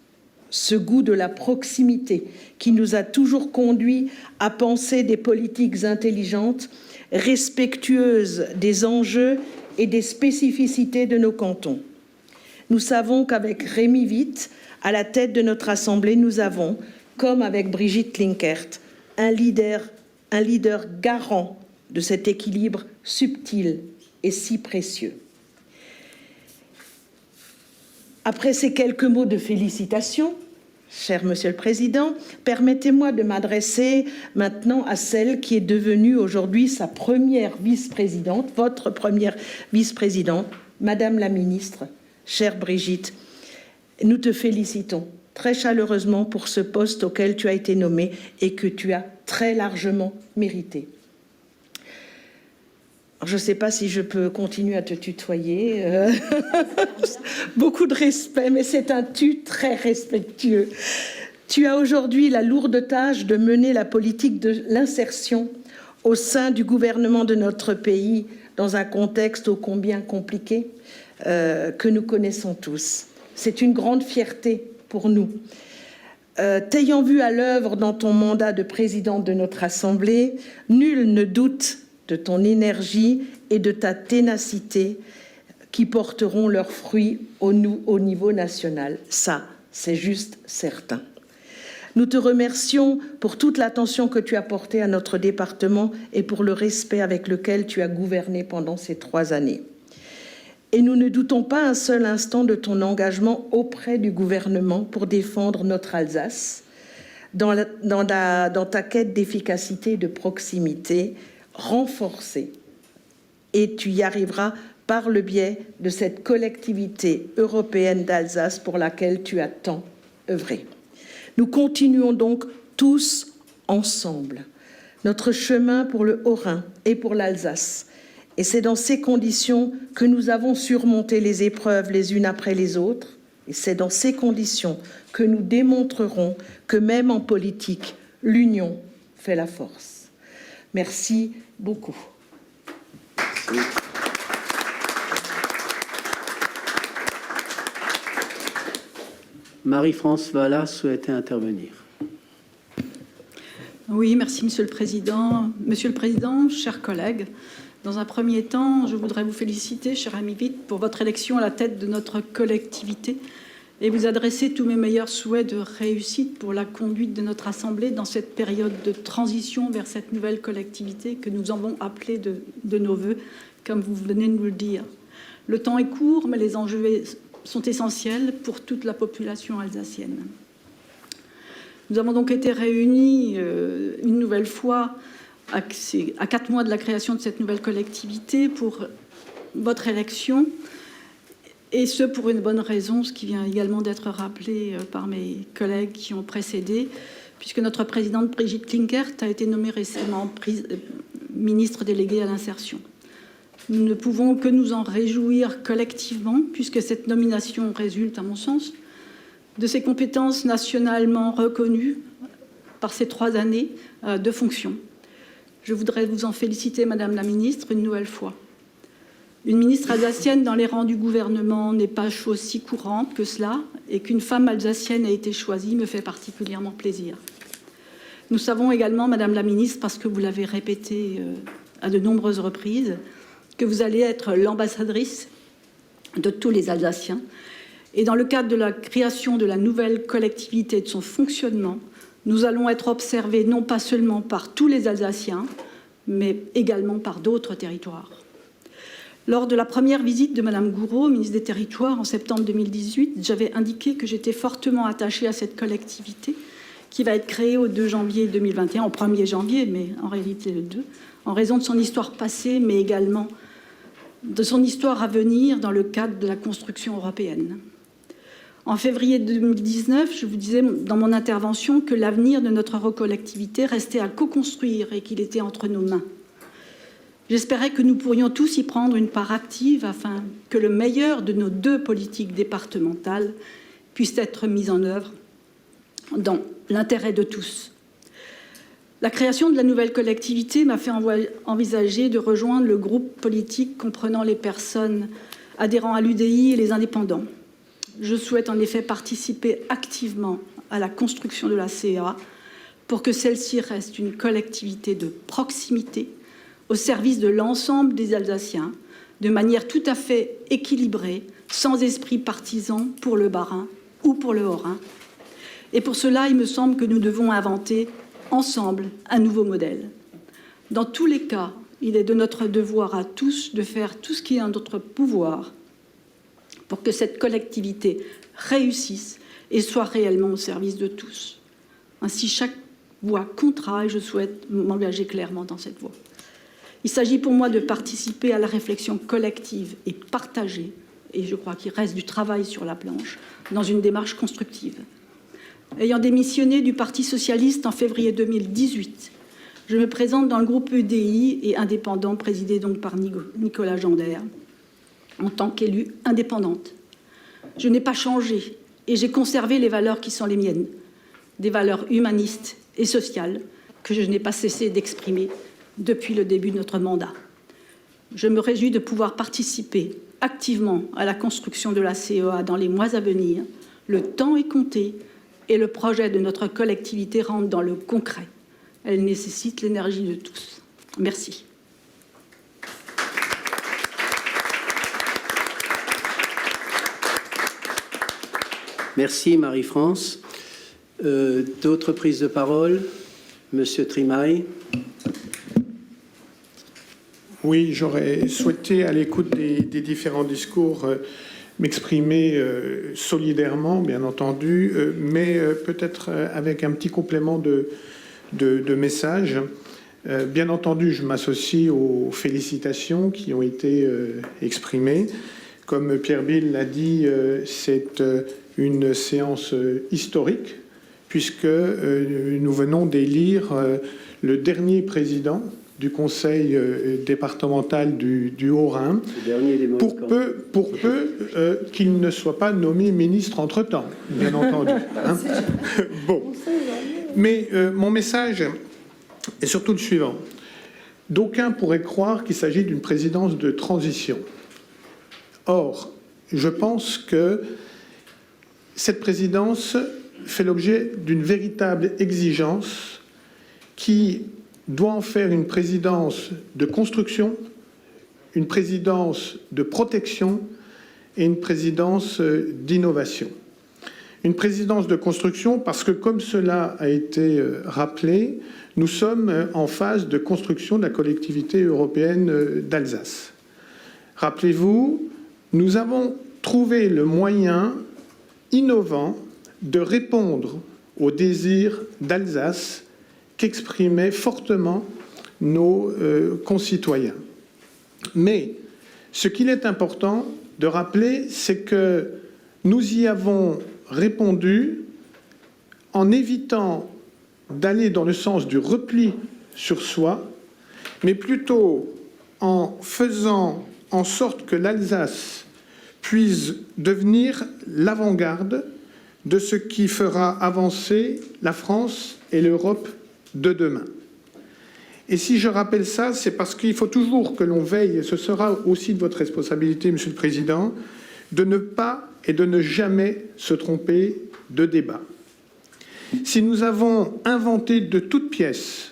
S5: ce goût de la proximité qui nous a toujours conduits à penser des politiques intelligentes, respectueuses des enjeux et des spécificités de nos cantons. Nous savons qu'avec Rémi Witt, à la tête de notre Assemblée, nous avons, comme avec Brigitte Klinkert, un leader garant de cet équilibre subtil et si précieux. Après ces quelques mots de félicitations, cher Monsieur le Président, permettez-moi de m'adresser maintenant à celle qui est devenue aujourd'hui sa première vice-présidente, votre première vice-présidente, Madame la Ministre, chère Brigitte. Nous te félicitons très chaleureusement pour ce poste auquel tu as été nommée et que tu as très largement mérité. Je ne sais pas si je peux continuer à te tutoyer. Beaucoup de respect, mais c'est un tu très respectueux. Tu as aujourd'hui la lourde tâche de mener la politique de l'insertion au sein du gouvernement de notre pays dans un contexte ô combien compliqué que nous connaissons tous. C'est une grande fierté pour nous. T'ayant vu à l'œuvre dans ton mandat de présidente de notre Assemblée, nul ne doute de ton énergie et de ta ténacité qui porteront leurs fruits au niveau national. Ça, c'est juste certain. Nous te remercions pour toute l'attention que tu as portée à notre département et pour le respect avec lequel tu as gouverné pendant ces 3 années. Et nous ne doutons pas un seul instant de ton engagement auprès du gouvernement pour défendre notre Alsace dans ta quête d'efficacité et de proximité renforcée. Et tu y arriveras par le biais de cette collectivité européenne d'Alsace pour laquelle tu as tant œuvré. Nous continuons donc tous ensemble notre chemin pour le Haut-Rhin et pour l'Alsace. Et c'est dans ces conditions que nous avons surmonté les épreuves les unes après les autres. Et c'est dans ces conditions que nous démontrerons que même en politique, l'union fait la force. Merci beaucoup.
S4: Marie-France Vallat souhaitait intervenir.
S6: Oui, merci Monsieur le Président. Monsieur le Président, chers collègues, dans un premier temps, je voudrais vous féliciter, cher ami Witt, pour votre élection à la tête de notre collectivité et vous adresser tous mes meilleurs souhaits de réussite pour la conduite de notre Assemblée dans cette période de transition vers cette nouvelle collectivité que nous avons appelée de nos voeux, comme vous venez de nous le dire. Le temps est court, mais les enjeux sont essentiels pour toute la population alsacienne. Nous avons donc été réunis une nouvelle fois à 4 mois de la création de cette nouvelle collectivité pour votre élection, et ce pour une bonne raison, ce qui vient également d'être rappelé par mes collègues qui ont précédé, puisque notre présidente Brigitte Klinkert a été nommée récemment ministre déléguée à l'insertion. Nous ne pouvons que nous en réjouir collectivement, puisque cette nomination résulte, à mon sens, de ses compétences nationalement reconnues par ces 3 années de fonction. Je voudrais vous en féliciter, Madame la Ministre, une nouvelle fois. Une ministre alsacienne dans les rangs du gouvernement n'est pas chose si courante que cela, et qu'une femme alsacienne ait été choisie me fait particulièrement plaisir. Nous savons également, Madame la Ministre, parce que vous l'avez répété à de nombreuses reprises, que vous allez être l'ambassadrice de tous les Alsaciens. Et dans le cadre de la création de la nouvelle collectivité et de son fonctionnement, nous allons être observés non pas seulement par tous les Alsaciens, mais également par d'autres territoires. Lors de la première visite de Madame Gouraud, ministre des Territoires, en septembre 2018, j'avais indiqué que j'étais fortement attachée à cette collectivité qui va être créée au 2 janvier 2021, au 1er janvier, mais en réalité le 2, en raison de son histoire passée, mais également de son histoire à venir dans le cadre de la construction européenne. En février 2019, je vous disais dans mon intervention que l'avenir de notre recollectivité restait à co-construire et qu'il était entre nos mains. J'espérais que nous pourrions tous y prendre une part active afin que le meilleur de nos 2 politiques départementales puisse être mis en œuvre dans l'intérêt de tous. La création de la nouvelle collectivité m'a fait envisager de rejoindre le groupe politique comprenant les personnes adhérant à l'UDI et les indépendants. Je souhaite en effet participer activement à la construction de la CEA pour que celle-ci reste une collectivité de proximité au service de l'ensemble des Alsaciens, de manière tout à fait équilibrée, sans esprit partisan pour le Bas-Rhin ou pour le Haut-Rhin. Et pour cela, il me semble que nous devons inventer ensemble un nouveau modèle. Dans tous les cas, il est de notre devoir à tous de faire tout ce qui est en notre pouvoir pour que cette collectivité réussisse et soit réellement au service de tous. Ainsi, chaque voix comptera et je souhaite m'engager clairement dans cette voie. Il s'agit pour moi de participer à la réflexion collective et partagée, et je crois qu'il reste du travail sur la planche, dans une démarche constructive. Ayant démissionné du Parti socialiste en février 2018, je me présente dans le groupe UDI et indépendant, présidé donc par Nicolas Gendère, en tant qu'élue indépendante. Je n'ai pas changé et j'ai conservé les valeurs qui sont les miennes, des valeurs humanistes et sociales que je n'ai pas cessé d'exprimer depuis le début de notre mandat. Je me réjouis de pouvoir participer activement à la construction de la CEA dans les mois à venir. Le temps est compté et le projet de notre collectivité rentre dans le concret. Elle nécessite l'énergie de tous. Merci.
S4: Merci Marie-France. D'autres prises de parole? Monsieur Trimaille.
S7: Oui, j'aurais souhaité, à l'écoute des différents discours, m'exprimer solidairement, bien entendu, mais peut-être avec un petit complément de message. Bien entendu, je m'associe aux félicitations qui ont été exprimées. Comme Pierre Bill l'a dit, c'est une séance historique, puisque nous venons d'élire le dernier président du conseil départemental du Haut-Rhin, pour peu qu'il ne soit pas nommé ministre entre-temps, bien entendu. Hein. Bon. Mais mon message est surtout le suivant. d'aucuns pourraient croire qu'il s'agit d'une présidence de transition. Or, je pense que cette présidence fait l'objet d'une véritable exigence qui doit en faire une présidence de construction, une présidence de protection et une présidence d'innovation. Une présidence de construction parce que, comme cela a été rappelé, nous sommes en phase de construction de la collectivité européenne d'Alsace. Rappelez-vous, nous avons trouvé le moyen innovant de répondre au désir d'Alsace qu'exprimaient fortement nos concitoyens. Mais ce qu'il est important de rappeler, c'est que nous y avons répondu en évitant d'aller dans le sens du repli sur soi, mais plutôt en faisant en sorte que l'Alsace puisse devenir l'avant-garde de ce qui fera avancer la France et l'Europe de demain. Et si je rappelle ça, c'est parce qu'il faut toujours que l'on veille, et ce sera aussi de votre responsabilité, Monsieur le Président, de ne pas et de ne jamais se tromper de débat. Si nous avons inventé de toutes pièces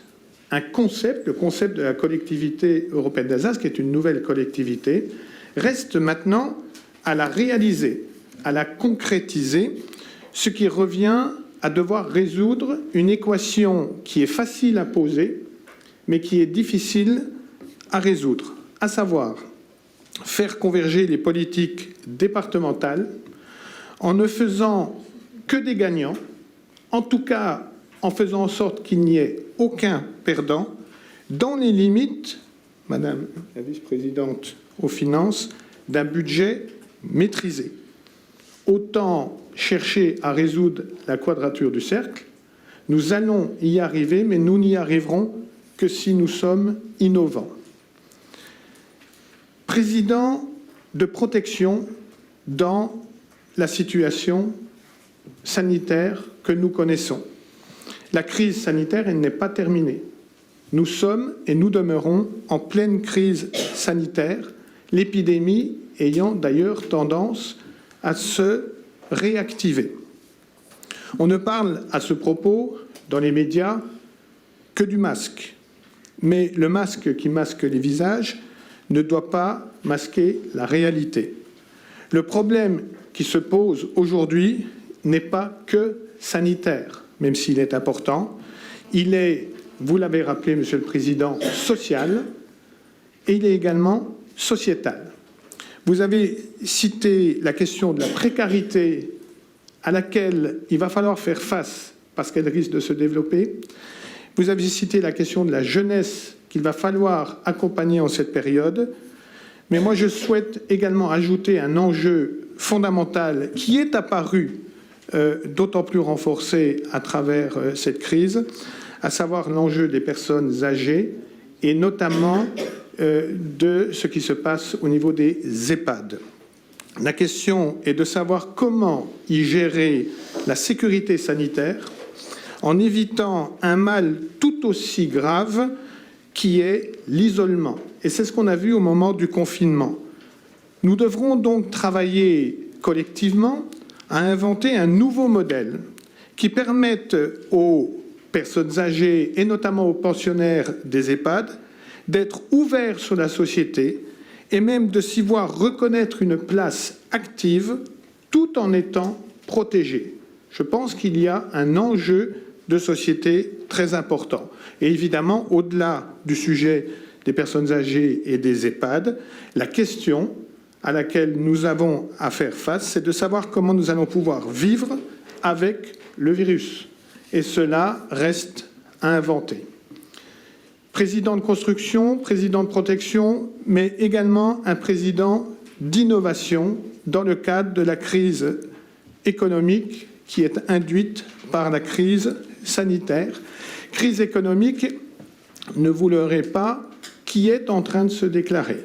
S7: un concept, le concept de la collectivité européenne d'Alsace, qui est une nouvelle collectivité, reste maintenant à la réaliser, à la concrétiser, ce qui revient à devoir résoudre une équation qui est facile à poser, mais qui est difficile à résoudre, à savoir faire converger les politiques départementales en ne faisant que des gagnants, en tout cas en faisant en sorte qu'il n'y ait aucun perdant, dans les limites, Madame la vice-présidente aux finances, d'un budget maîtrisé. Autant chercher à résoudre la quadrature du cercle, nous allons y arriver, mais nous n'y arriverons que si nous sommes innovants. Président de protection dans la situation sanitaire que nous connaissons. La crise sanitaire, elle n'est pas terminée. Nous sommes et nous demeurons en pleine crise sanitaire, l'épidémie ayant d'ailleurs tendance à se réactiver. On ne parle à ce propos dans les médias que du masque. Mais le masque qui masque les visages ne doit pas masquer la réalité. Le problème qui se pose aujourd'hui n'est pas que sanitaire, même s'il est important. Il est, vous l'avez rappelé, Monsieur le Président, social et il est également sociétal. Vous avez cité la question de la précarité à laquelle il va falloir faire face parce qu'elle risque de se développer. Vous avez cité la question de la jeunesse qu'il va falloir accompagner en cette période. Mais moi, je souhaite également ajouter un enjeu fondamental qui est apparu d'autant plus renforcé à travers cette crise, à savoir l'enjeu des personnes âgées et notamment de ce qui se passe au niveau des EHPAD. La question est de savoir comment y gérer la sécurité sanitaire en évitant un mal tout aussi grave qui est l'isolement. Et c'est ce qu'on a vu au moment du confinement. Nous devrons donc travailler collectivement à inventer un nouveau modèle qui permette aux personnes âgées et notamment aux pensionnaires des EHPAD d'être ouverts sur la société et même de s'y voir reconnaître une place active tout en étant protégés. Je pense qu'il y a un enjeu de société très important. Et évidemment, au-delà du sujet des personnes âgées et des EHPAD, la question à laquelle nous avons à faire face, c'est de savoir comment nous allons pouvoir vivre avec le virus. Et cela reste à inventer. Président de construction, président de protection, mais également un président d'innovation dans le cadre de la crise économique qui est induite par la crise sanitaire. Crise économique, ne vous leurrez pas, qui est en train de se déclarer.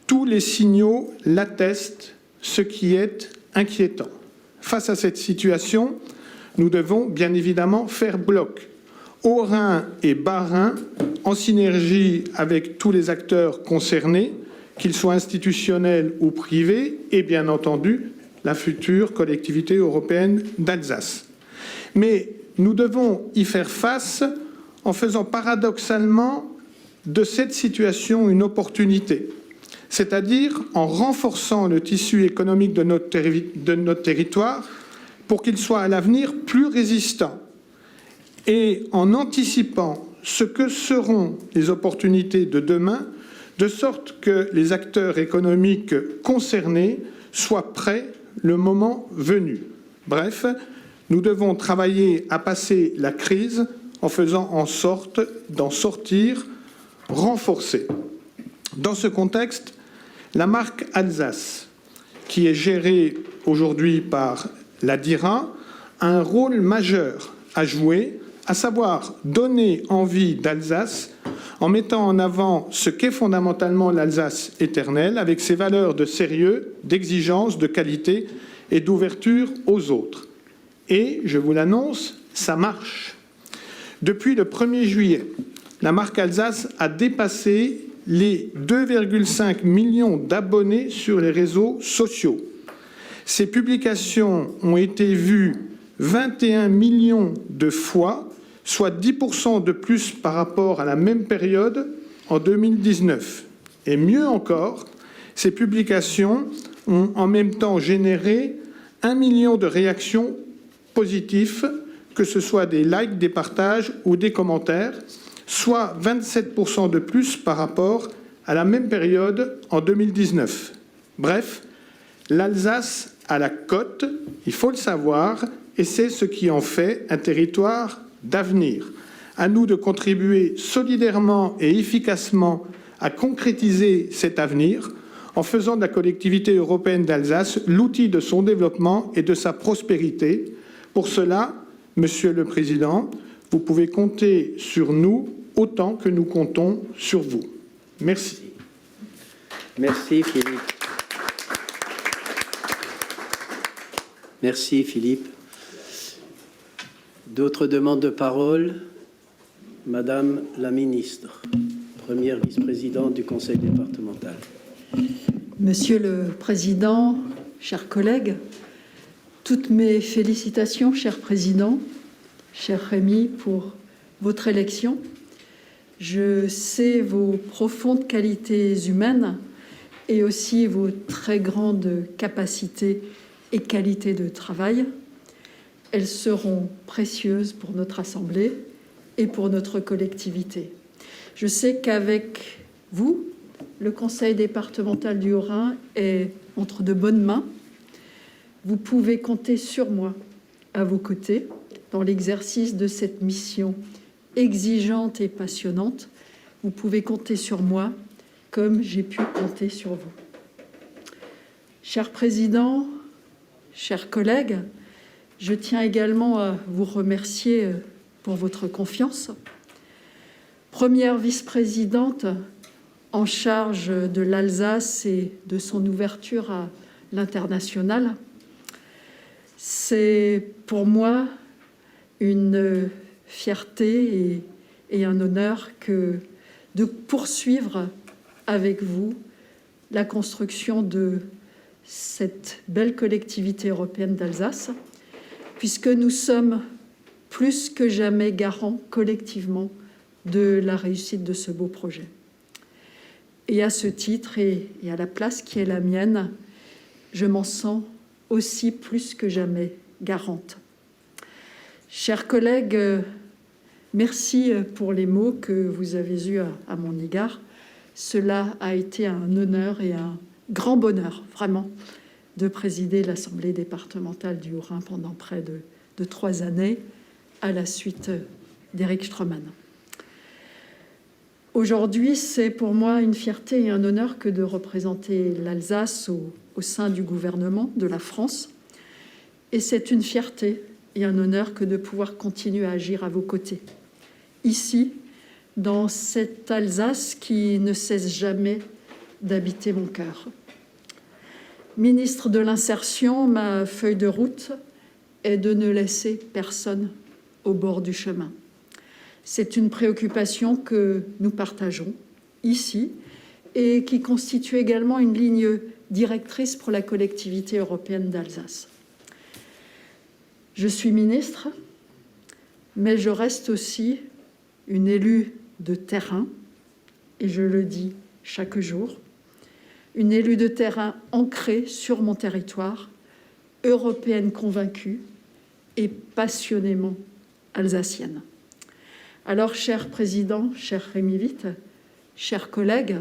S7: Tous les signaux l'attestent, ce qui est inquiétant. Face à cette situation, nous devons bien évidemment faire bloc. Haut-Rhin et Bas-Rhin, en synergie avec tous les acteurs concernés, qu'ils soient institutionnels ou privés, et bien entendu la future collectivité européenne d'Alsace. Mais nous devons y faire face en faisant paradoxalement de cette situation une opportunité, c'est-à-dire en renforçant le tissu économique de notre territoire pour qu'il soit à l'avenir plus résistant et en anticipant ce que seront les opportunités de demain, de sorte que les acteurs économiques concernés soient prêts le moment venu. Bref, nous devons travailler à passer la crise en faisant en sorte d'en sortir renforcée. Dans ce contexte, la marque Alsace, qui est gérée aujourd'hui par la DIRA, a un rôle majeur à jouer, à savoir donner envie d'Alsace en mettant en avant ce qu'est fondamentalement l'Alsace éternelle, avec ses valeurs de sérieux, d'exigence, de qualité et d'ouverture aux autres. Et, je vous l'annonce, ça marche. Depuis le 1er juillet, la marque Alsace a dépassé les 2,5 millions d'abonnés sur les réseaux sociaux. Ces publications ont été vues 21 millions de fois, soit 10% de plus par rapport à la même période en 2019. Et mieux encore, ces publications ont en même temps généré 1 million de réactions positives, que ce soit des likes, des partages ou des commentaires, soit 27% de plus par rapport à la même période en 2019. Bref, l'Alsace a la cote, il faut le savoir, et c'est ce qui en fait un territoire d'avenir. À nous de contribuer solidairement et efficacement à concrétiser cet avenir en faisant de la collectivité européenne d'Alsace l'outil de son développement et de sa prospérité. Pour cela, Monsieur le Président, vous pouvez compter sur nous autant que nous comptons sur vous. Merci.
S4: Merci Philippe. Merci Philippe. D'autres demandes de parole? Madame la ministre, première vice-présidente du Conseil départemental.
S8: Monsieur le Président, chers collègues, toutes mes félicitations, cher Président, cher Rémi, pour votre élection. Je sais vos profondes qualités humaines et aussi vos très grandes capacités et qualités de travail. Elles seront précieuses pour notre Assemblée et pour notre collectivité. Je sais qu'avec vous, le Conseil départemental du Haut-Rhin est entre de bonnes mains. Vous pouvez compter sur moi à vos côtés dans l'exercice de cette mission exigeante et passionnante. Vous pouvez compter sur moi comme j'ai pu compter sur vous. Cher Président, chers collègues, je tiens également à vous remercier pour votre confiance. Première vice-présidente en charge de l'Alsace et de son ouverture à l'international, c'est pour moi une fierté et un honneur de poursuivre avec vous la construction de cette belle collectivité européenne d'Alsace, puisque nous sommes plus que jamais garants collectivement de la réussite de ce beau projet. Et à ce titre, et à la place qui est la mienne, je m'en sens aussi plus que jamais garante. Chers collègues, merci pour les mots que vous avez eus à mon égard. Cela a été un honneur et un grand bonheur, vraiment, de présider l'Assemblée départementale du Haut-Rhin pendant près de 3 années, à la suite d'Éric Stroman. Aujourd'hui, c'est pour moi une fierté et un honneur que de représenter l'Alsace au sein du gouvernement de la France. Et c'est une fierté et un honneur que de pouvoir continuer à agir à vos côtés, ici, dans cette Alsace qui ne cesse jamais d'habiter mon cœur. Ministre de l'Insertion, ma feuille de route est de ne laisser personne au bord du chemin. C'est une préoccupation que nous partageons ici et qui constitue également une ligne directrice pour la collectivité européenne d'Alsace. Je suis ministre, mais je reste aussi une élue de terrain, et je le dis chaque jour, une élue de terrain ancrée sur mon territoire, européenne convaincue et passionnément alsacienne. Alors, cher président, cher Rémi Witt, chers collègues,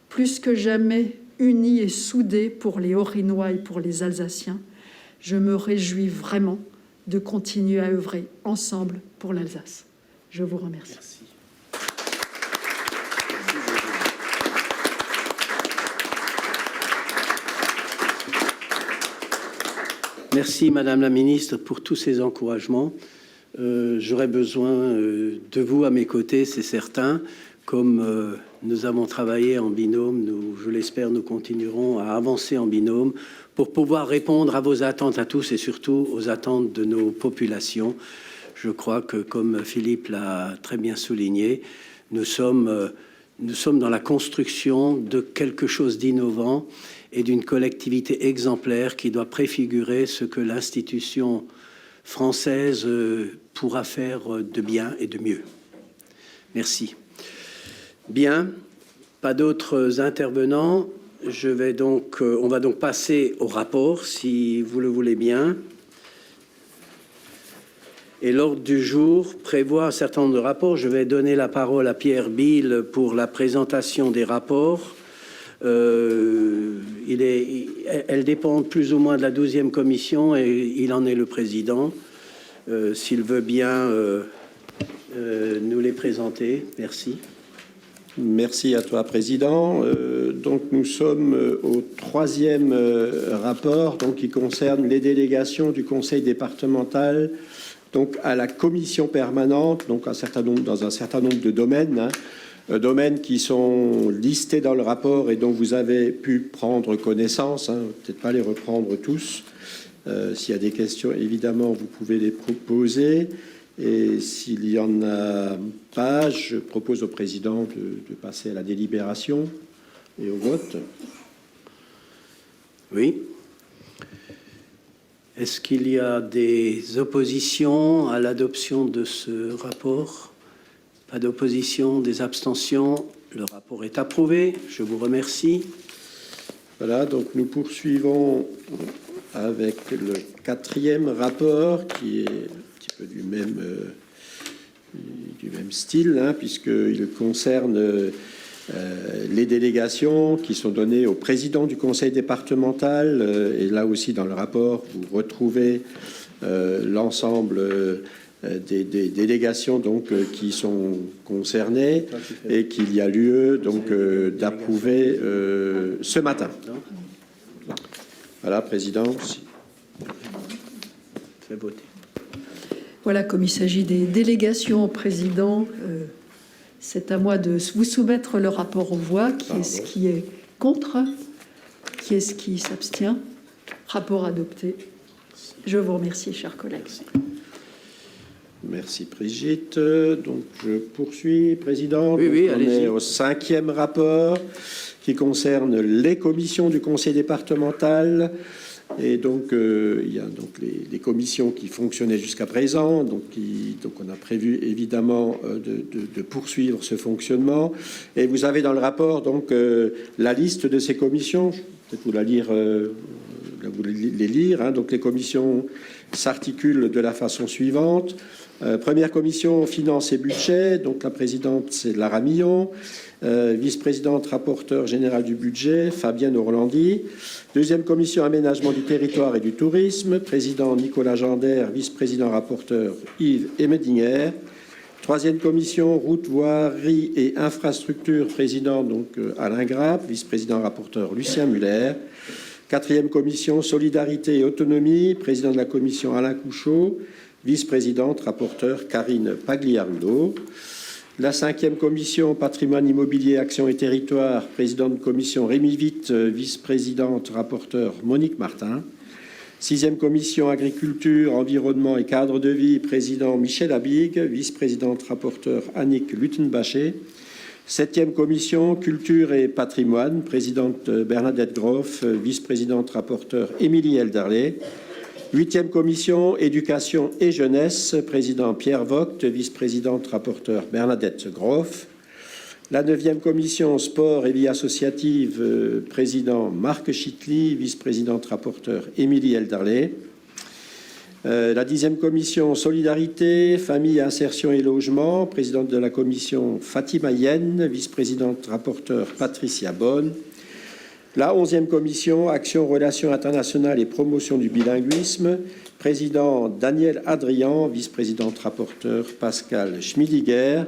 S8: plus que jamais unis et soudés pour les Haut-Rhinois et pour les Alsaciens, je me réjouis vraiment de continuer à œuvrer ensemble pour l'Alsace. Je vous remercie.
S4: Merci. Merci, Madame la Ministre, pour tous ces encouragements. J'aurais besoin de vous à mes côtés, c'est certain. Comme nous avons travaillé en binôme, je l'espère, nous continuerons à avancer en binôme pour pouvoir répondre à vos attentes à tous et surtout aux attentes de nos populations. Je crois que, comme Philippe l'a très bien souligné, nous sommes dans la construction de quelque chose d'innovant et d'une collectivité exemplaire qui doit préfigurer ce que l'institution française pourra faire de bien et de mieux. Merci. Bien, pas d'autres intervenants. On va donc passer au rapport, si vous le voulez bien. Et l'ordre du jour prévoit un certain nombre de rapports. Je vais donner la parole à Pierre Bill pour la présentation des rapports. Elles dépendent plus ou moins de la 12e commission et il en est le président. S'il veut bien nous les présenter. Merci.
S3: Merci à toi, Président. Donc, nous sommes au 3e rapport donc, qui concerne les délégations du Conseil départemental donc, à la commission permanente, donc dans un certain nombre de domaines, domaines qui sont listés dans le rapport et dont vous avez pu prendre connaissance, peut-être pas les reprendre tous. S'il y a des questions, évidemment, vous pouvez les proposer. Et s'il n'y en a pas, je propose au président de passer à la délibération et au vote.
S4: Oui. Est-ce qu'il y a des oppositions à l'adoption de ce rapport? Pas d'opposition, des abstentions? Le rapport est approuvé. Je vous remercie.
S3: Voilà, donc nous poursuivons avec le 4e rapport qui est du même style, puisqu'il concerne les délégations qui sont données au président du conseil départemental. Et là aussi, dans le rapport, vous retrouvez l'ensemble des délégations donc, qui sont concernées et qu'il y a lieu donc d'approuver ce matin. Voilà, Président.
S4: Fait voter.
S8: Voilà, comme il s'agit des délégations au président, c'est à moi de vous soumettre le rapport aux voix. Qui est-ce qui est contre? Qui est-ce qui s'abstient? Rapport adopté. Je vous remercie, chers collègues.
S3: Merci, Brigitte. Donc, je poursuis, Président.
S4: Oui,
S3: on est au 5e rapport qui concerne les commissions du conseil départemental. Et donc, il y a donc les commissions qui fonctionnaient jusqu'à présent. Donc, on a prévu évidemment de poursuivre ce fonctionnement. Et vous avez dans le rapport donc la liste de ces commissions. Peut-être vous les lire. Donc, les commissions s'articulent de la façon suivante. Première commission, finances et budget. Donc, la présidente, c'est Lara Millon. Vice-présidente, rapporteur général du budget, Fabienne Orlandi. Deuxième commission, aménagement du territoire et du tourisme, président Nicolas Gendère, vice-président rapporteur Yves Emedinger. Troisième commission, route, voirie et infrastructure, président donc Alain Grappe, vice-président rapporteur Lucien Muller. Quatrième commission, solidarité et autonomie, président de la commission Alain Couchot, vice-présidente rapporteur Karine Pagliarulo. La 5e commission, patrimoine immobilier, action et territoire, présidente de commission Rémi Witt, vice-présidente, rapporteur Monique Martin. 6e commission agriculture, environnement et cadre de vie, président Michel Abig, vice-présidente rapporteur Annick Luttenbacher. 7e commission culture et patrimoine, présidente Bernadette Groff, vice-présidente rapporteur Émilie Elderlé. 8e commission éducation et jeunesse, président Pierre Vogt, vice-présidente rapporteur Bernadette Groff. La 9e commission sport et vie associative, président Marc Chitli, vice-présidente rapporteur Émilie Elderlé. La 10e commission solidarité, famille, insertion et logement, présidente de la commission Fatima Yen, vice-présidente rapporteur Patricia Bonne. La 11e commission action, relations internationales et promotion du bilinguisme, président Daniel Adrian, vice-présidente rapporteur Pascal Schmidiger.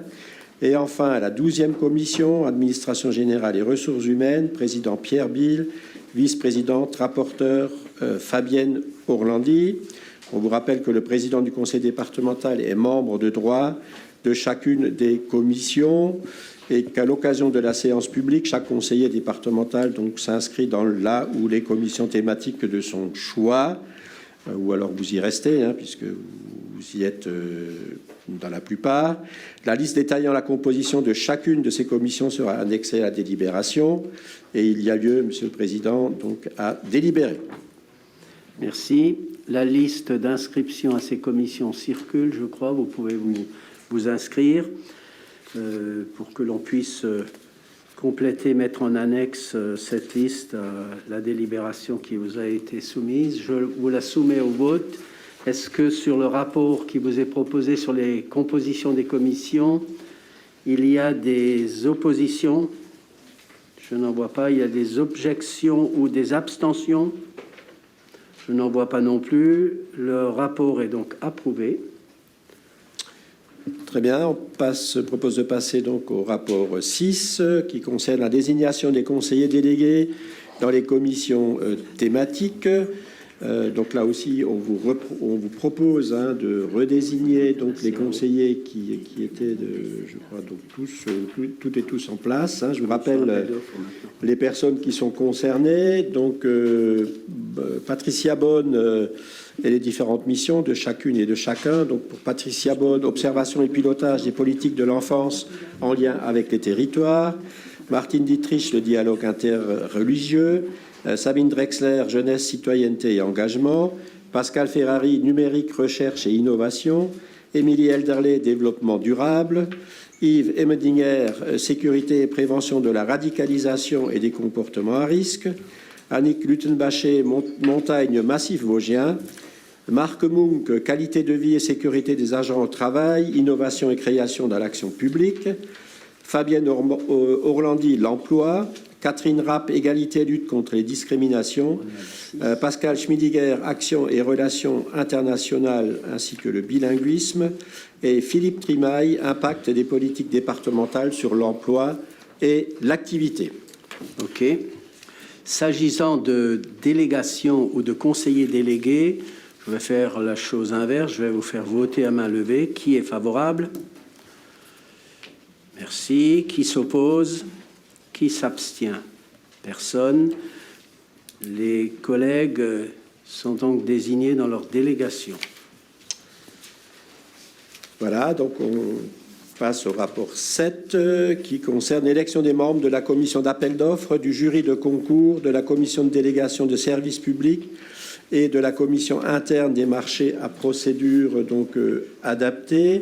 S3: Et enfin, la 12e commission, administration générale et ressources humaines, président Pierre Bill, vice-présidente, rapporteur Fabienne Orlandi. On vous rappelle que le président du conseil départemental est membre de droit de chacune des commissions et qu'à l'occasion de la séance publique, chaque conseiller départemental donc s'inscrit dans la ou les commissions thématiques de son choix, ou alors vous y restez, puisque vous y êtes dans la plupart. La liste détaillant la composition de chacune de ces commissions sera annexée à la délibération et il y a lieu, Monsieur le Président, donc à délibérer.
S4: Merci. La liste d'inscription à ces commissions circule, je crois. Vous pouvez vous inscrire pour que l'on puisse compléter, mettre en annexe cette liste à la délibération qui vous a été soumise. Je vous la soumets au vote. Est-ce que sur le rapport qui vous est proposé sur les compositions des commissions, il y a des oppositions? Je n'en vois pas. Il y a des objections ou des abstentions? Je n'en vois pas non plus. Le rapport est donc approuvé.
S3: Très bien. On propose de passer donc au rapport 6 qui concerne la désignation des conseillers délégués dans les commissions thématiques. Donc là aussi, on vous propose de redésigner donc les conseillers qui étaient, je crois, donc toutes et tous en place. Je vous rappelle les personnes qui sont concernées. Donc Patricia Bonne et les différentes missions de chacune et de chacun. Donc pour Patricia Bonne, observation et pilotage des politiques de l'enfance en lien avec les territoires. Martine Dietrich, le dialogue interreligieux. Sabine Drexler, jeunesse, citoyenneté et engagement. Pascal Ferrari, numérique, recherche et innovation. Émilie Elderlé, développement durable. Yves Emmedinger, sécurité et prévention de la radicalisation et des comportements à risque. Annick Luttenbacher, montagne, massif vosgien. Marc Munk, qualité de vie et sécurité des agents au travail, innovation et création dans l'action publique. Fabienne Orlandi, l'emploi. Catherine Rapp, égalité et lutte contre les discriminations. Pascal Schmidiger, action et relations internationales ainsi que le bilinguisme. Et Philippe Trimaille, impact des politiques départementales sur l'emploi et l'activité.
S4: OK. S'agissant de délégation ou de conseillers délégués, je vais faire la chose inverse. Je vais vous faire voter à main levée. Qui est favorable? Merci. Qui s'oppose? Qui s'abstient? Personne. Les collègues sont donc désignés dans leur délégation.
S3: Voilà, donc on passe au rapport 7 qui concerne l'élection des membres de la commission d'appel d'offres, du jury de concours, de la commission de délégation de services publics et de la commission interne des marchés à procédure donc adaptée.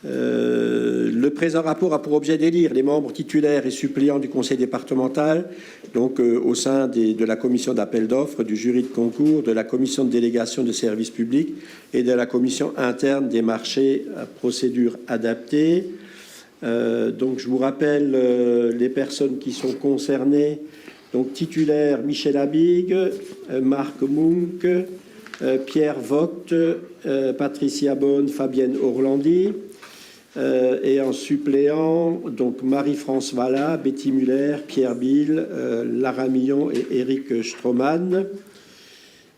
S3: Le présent rapport a pour objet d'élire les membres titulaires et suppléants du conseil départemental, donc au sein de la commission d'appel d'offres, du jury de concours, de la commission de délégation de services publics et de la commission interne des marchés à procédure adaptée. Donc je vous rappelle les personnes qui sont concernées. Donc titulaire Michel Abig, Marc Munk, Pierre Vogt, Patricia Bonne, Fabienne Orlandi. Et en suppléant, donc Marie-France Valla, Betty Muller, Pierre Bill, Lara Millon et Éric Stroman.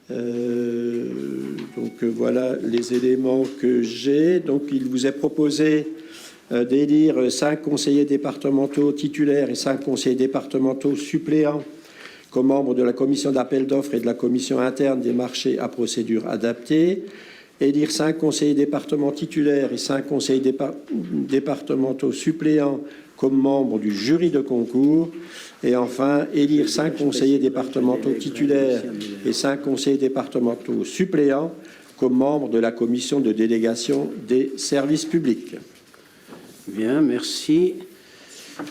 S3: Donc voilà les éléments que j'ai. Donc il vous est proposé d'élire 5 conseillers départementaux titulaires et 5 conseillers départementaux suppléants comme membre de la commission d'appel d'offres et de la commission interne des marchés à procédure adaptée. Élire 5 conseillers départementaux titulaires et 5 conseillers départementaux suppléants comme membres du jury de concours. Et enfin, élire 5 conseillers départementaux titulaires et 5 conseillers départementaux suppléants comme membres de la commission de délégation des services publics.
S4: Bien, merci.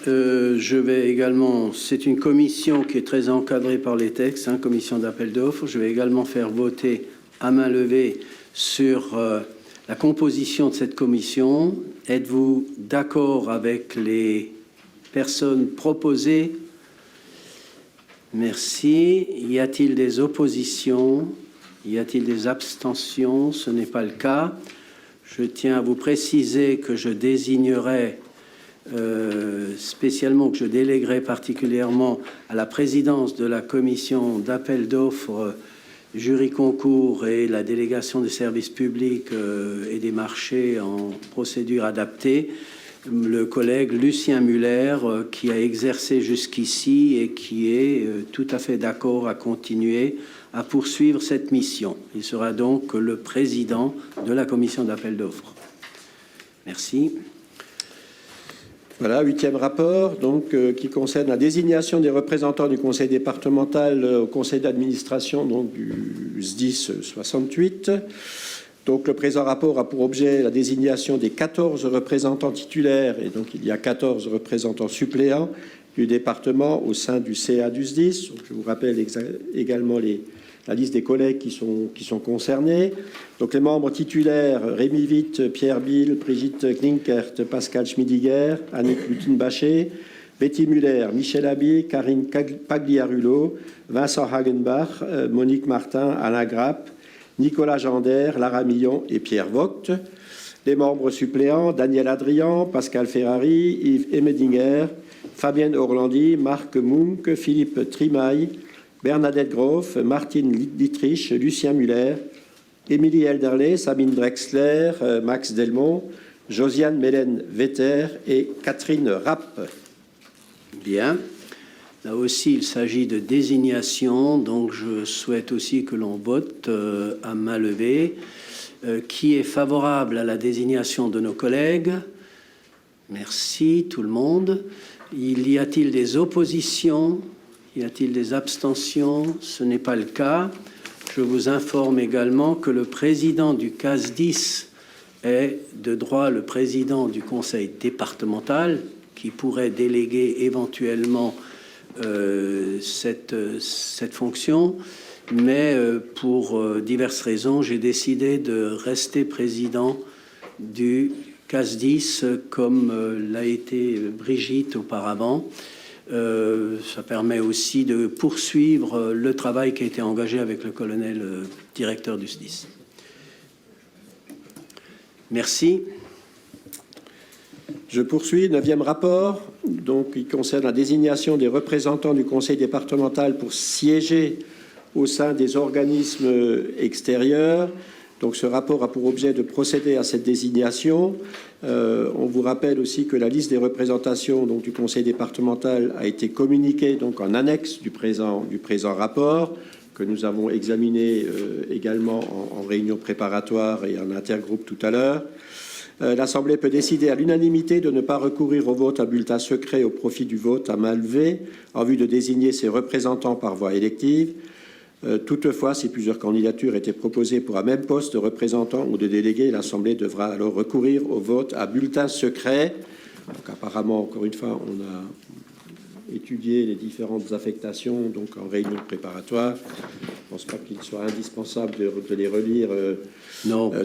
S4: Je vais également, c'est une commission qui est très encadrée par les textes, commission d'appel d'offres. Je vais également faire voter à main levée sur la composition de cette commission. Êtes-vous d'accord avec les personnes proposées? Merci. Y a-t-il des oppositions? Y a-t-il des abstentions? Ce n'est pas le cas. Je tiens à vous préciser que je désignerai spécialement, que je déléguerai particulièrement à la présidence de la commission d'appel d'offres, jury concours et la délégation des services publics et des marchés en procédure adaptée, le collègue Lucien Muller, qui a exercé jusqu'ici et qui est tout à fait d'accord à continuer à poursuivre cette mission. Il sera donc le président de la commission d'appel d'offres. Merci.
S3: Voilà, 8e rapport, donc, qui concerne la désignation des représentants du conseil départemental au conseil d'administration donc, du SDIS 68. Donc, le présent rapport a pour objet la désignation des 14 représentants titulaires, et donc il y a 14 représentants suppléants du département au sein du CA du SDIS. Donc, je vous rappelle également la liste des collègues qui sont concernés. Donc, les membres titulaires, Rémi Witt, Pierre Bill, Brigitte Klinkert, Pascal Schmidiger, Annick Lutin-Baché, Betty Muller, Michel Abi, Karine Pagliarulo, Vincent Hagenbach, Monique Martin, Alain Grapp, Nicolas Gender, Lara Millon et Pierre Vogt. Les membres suppléants, Daniel Adrian, Pascal Ferrari, Yves Emedinger, Fabienne Orlandi, Marc Munk, Philippe Trimaille, Bernadette Groff, Martine Dietrich, Lucien Muller, Émilie Elderley, Sabine Drexler, Max Delmont, Josiane Mélène Vetter et Catherine Rapp.
S4: Bien. Là aussi, il s'agit de désignation, donc je souhaite aussi que l'on vote à main levée. Qui est favorable à la désignation de nos collègues? Merci, tout le monde. Y a-t-il des oppositions? Y a-t-il des abstentions? Ce n'est pas le cas. Je vous informe également que le président du CASDIS est de droit le président du conseil départemental, qui pourrait déléguer éventuellement cette fonction. Mais pour diverses raisons, j'ai décidé de rester président du CASDIS comme l'a été Brigitte auparavant. Ça permet aussi de poursuivre le travail qui a été engagé avec le colonel directeur du SDIS. Merci.
S3: Je poursuis. 9e rapport, donc, qui concerne la désignation des représentants du conseil départemental pour siéger au sein des organismes extérieurs. Donc, ce rapport a pour objet de procéder à cette désignation. On vous rappelle aussi que la liste des représentations donc, du conseil départemental a été communiquée donc, en annexe du présent rapport, que nous avons examiné également en réunion préparatoire et en intergroupe tout à l'heure. L'Assemblée peut décider à l'unanimité de ne pas recourir au vote à bulletin secret au profit du vote à main levée en vue de désigner ses représentants par voie élective. Toutefois, si plusieurs candidatures étaient proposées pour un même poste de représentant ou de délégué, l'Assemblée devra alors recourir au vote à bulletin secret. Donc, apparemment, encore une fois, on a étudié les différentes affectations donc en réunion préparatoire. Je ne pense pas qu'il soit indispensable de les relire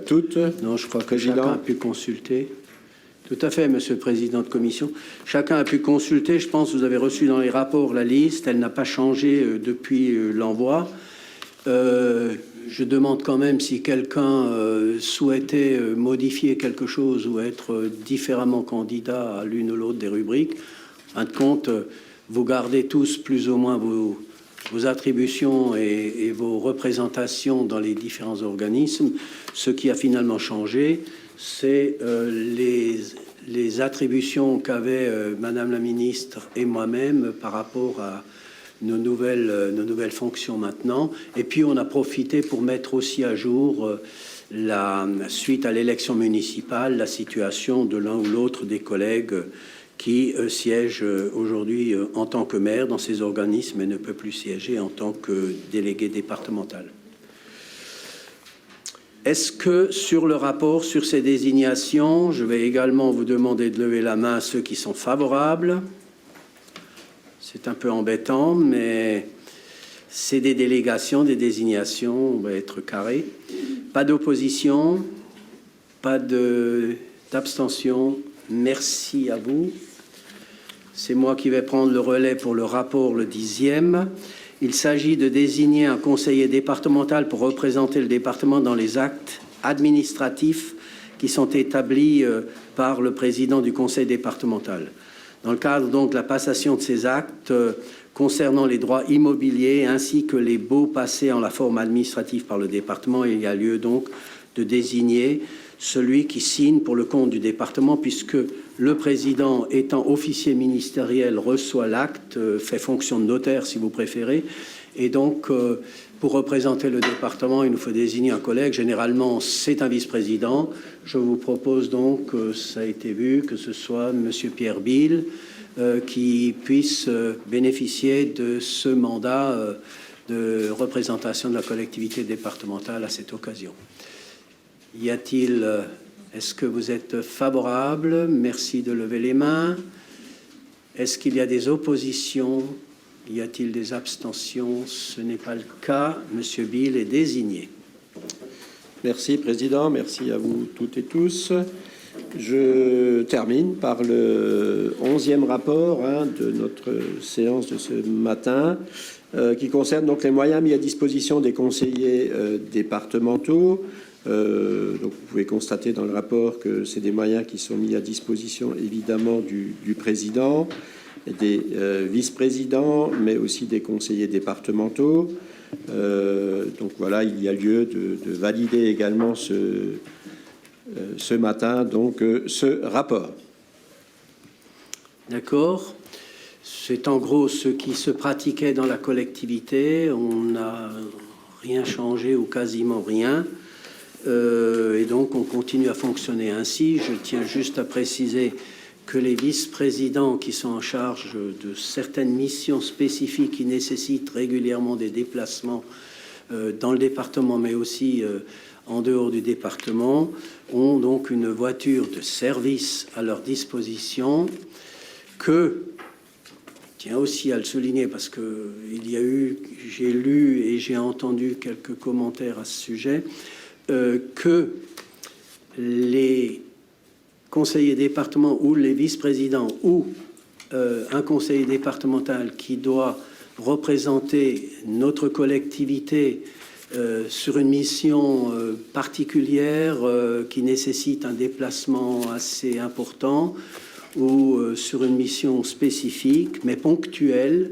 S3: toutes.
S4: Non, je crois que chacun a pu consulter. Tout à fait, Monsieur le Président de Commission. Chacun a pu consulter. Je pense que vous avez reçu dans les rapports la liste. Elle n'a pas changé depuis l'envoi. Je demande quand même si quelqu'un souhaitait modifier quelque chose ou être différemment candidat à l'une ou l'autre des rubriques. En fin de compte, vous gardez tous plus ou moins vos attributions et vos représentations dans les différents organismes. Ce qui a finalement changé, c'est les attributions qu'avait Madame la Ministre et moi-même par rapport à nos nouvelles fonctions maintenant. Et puis on a profité pour mettre aussi à jour suite à l'élection municipale, la situation de l'un ou l'autre des collègues qui siège aujourd'hui en tant que maire dans ces organismes et ne peut plus siéger en tant que délégué départemental. Est-ce que sur le rapport, sur ces désignations, je vais également vous demander de lever la main à ceux qui sont favorables. C'est un peu embêtant, mais c'est des délégations, des désignations, on va être carré. Pas d'opposition, pas d'abstention. Merci à vous. C'est moi qui vais prendre le relais pour le rapport, le 10e. Il s'agit de désigner un conseiller départemental pour représenter le département dans les actes administratifs qui sont établis par le président du conseil départemental. Dans le cadre donc de la passation de ces actes concernant les droits immobiliers ainsi que les baux passés en la forme administrative par le département, il y a lieu donc de désigner celui qui signe pour le compte du département, puisque le président, étant officier ministériel, reçoit l'acte, fait fonction de notaire si vous préférez, et donc pour représenter le département, il nous faut désigner un collègue. Généralement, c'est un vice-président. Je vous propose donc, ça a été vu, que ce soit Monsieur Pierre Bill qui puisse bénéficier de ce mandat de représentation de la collectivité départementale à cette occasion. Y a-t-il, est-ce que vous êtes favorable? Merci de lever les mains. Est-ce qu'il y a des oppositions? Y a-t-il des abstentions? Ce n'est pas le cas. Monsieur Bill est désigné.
S3: Merci, Président. Merci à vous toutes et tous. Je termine par le 11e rapport de notre séance de ce matin, qui concerne donc les moyens mis à disposition des conseillers départementaux. Donc vous pouvez constater dans le rapport que c'est des moyens qui sont mis à disposition évidemment du président, des vice-présidents, mais aussi des conseillers départementaux. Donc voilà, il y a lieu de valider également ce matin donc ce rapport.
S4: D'accord. C'est en gros ce qui se pratiquait dans la collectivité. On n'a rien changé ou quasiment rien. Et donc on continue à fonctionner ainsi. Je tiens juste à préciser que les vice-présidents qui sont en charge de certaines missions spécifiques qui nécessitent régulièrement des déplacements dans le département, mais aussi en dehors du département, ont donc une voiture de service à leur disposition que, je tiens aussi à le souligner parce que j'ai lu et j'ai entendu quelques commentaires à ce sujet, que les conseillers départementaux ou les vice-présidents ou un conseiller départemental qui doit représenter notre collectivité sur une mission particulière qui nécessite un déplacement assez important ou sur une mission spécifique mais ponctuelle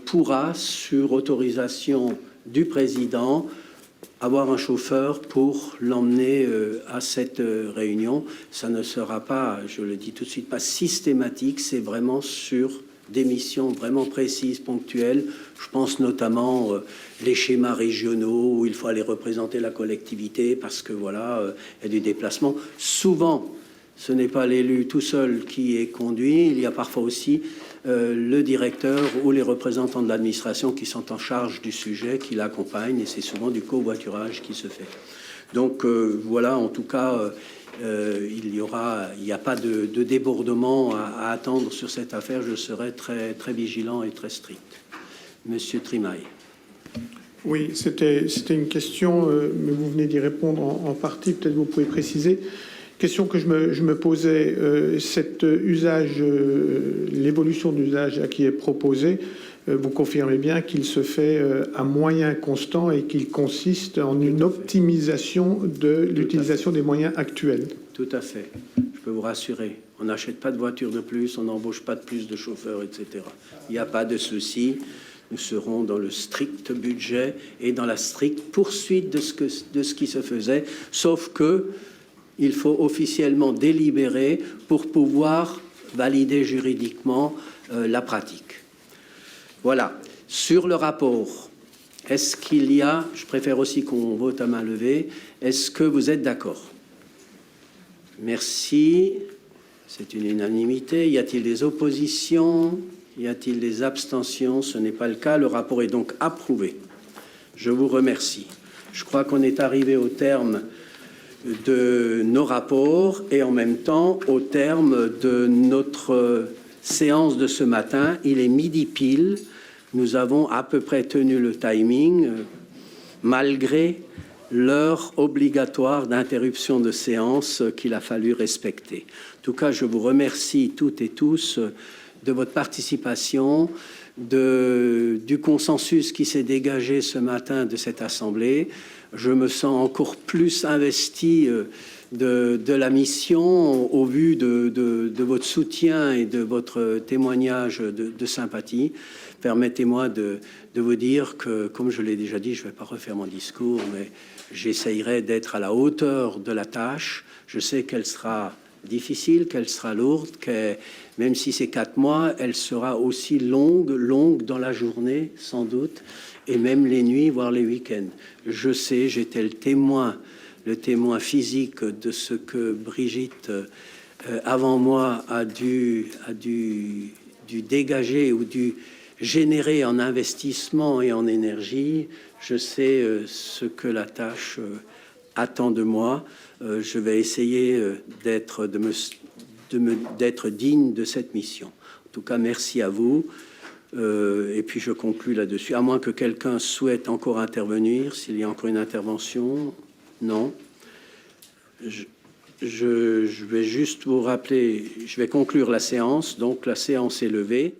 S4: pourra, sur autorisation du président, avoir un chauffeur pour l'emmener à cette réunion. Ça ne sera pas, je le dis tout de suite, pas systématique, c'est vraiment sur des missions vraiment précises, ponctuelles. Je pense notamment les schémas régionaux où il faut aller représenter la collectivité parce que voilà, il y a du déplacement. Souvent, ce n'est pas l'élu tout seul qui est conduit, il y a parfois aussi le directeur ou les représentants de l'administration qui sont en charge du sujet, qui l'accompagnent, et c'est souvent du covoiturage qui se fait. Donc voilà, en tout cas, il n'y a pas de débordement à attendre sur cette affaire. Je serai très, très vigilant et très strict. Monsieur Trimaille.
S7: Oui, c'était une question, mais vous venez d'y répondre en partie, peut-être vous pouvez préciser. Question que je me posais, cet usage, l'évolution d'usage qui est proposée, vous confirmez bien qu'il se fait à moyens constants et qu'il consiste en une optimisation de l'utilisation des moyens actuels.
S4: Tout à fait. Je peux vous rassurer. On n'achète pas de voiture de plus, on n'embauche pas de plus de chauffeurs, etc. Il n'y a pas de souci. Nous serons dans le strict budget et dans la stricte poursuite de ce qui se faisait, sauf que il faut officiellement délibérer pour pouvoir valider juridiquement la pratique. Voilà. Sur le rapport, est-ce qu'il y a, je préfère aussi qu'on vote à main levée, est-ce que vous êtes d'accord? Merci. C'est une unanimité. Y a-t-il des oppositions? Y a-t-il des abstentions? Ce n'est pas le cas. Le rapport est donc approuvé. Je vous remercie. Je crois qu'on est arrivé au terme de nos rapports et en même temps au terme de notre séance de ce matin. Il est midi pile. Nous avons à peu près tenu le timing malgré l'heure obligatoire d'interruption de séance qu'il a fallu respecter. En tout cas, je vous remercie toutes et tous de votre participation, du consensus qui s'est dégagé ce matin de cette Assemblée. Je me sens encore plus investi de la mission au vu de votre soutien et de votre témoignage de sympathie. Permettez-moi de vous dire que, comme je l'ai déjà dit, je ne vais pas refaire mon discours, mais j'essayerai d'être à la hauteur de la tâche. Je sais qu'elle sera difficile, qu'elle sera lourde, que même si c'est 4 mois, elle sera aussi longue dans la journée, sans doute, et même les nuits, voire les week-ends. Je sais, j'étais le témoin physique de ce que Brigitte, avant moi, a dû dégager ou dû générer en investissement et en énergie. Je sais ce que la tâche attend de moi. Je vais essayer d'être digne de cette mission. En tout cas, merci à vous. Et puis je conclus là-dessus. À moins que quelqu'un souhaite encore intervenir, s'il y a encore une intervention. Non. Je vais juste vous rappeler, je vais conclure la séance. Donc la séance est levée.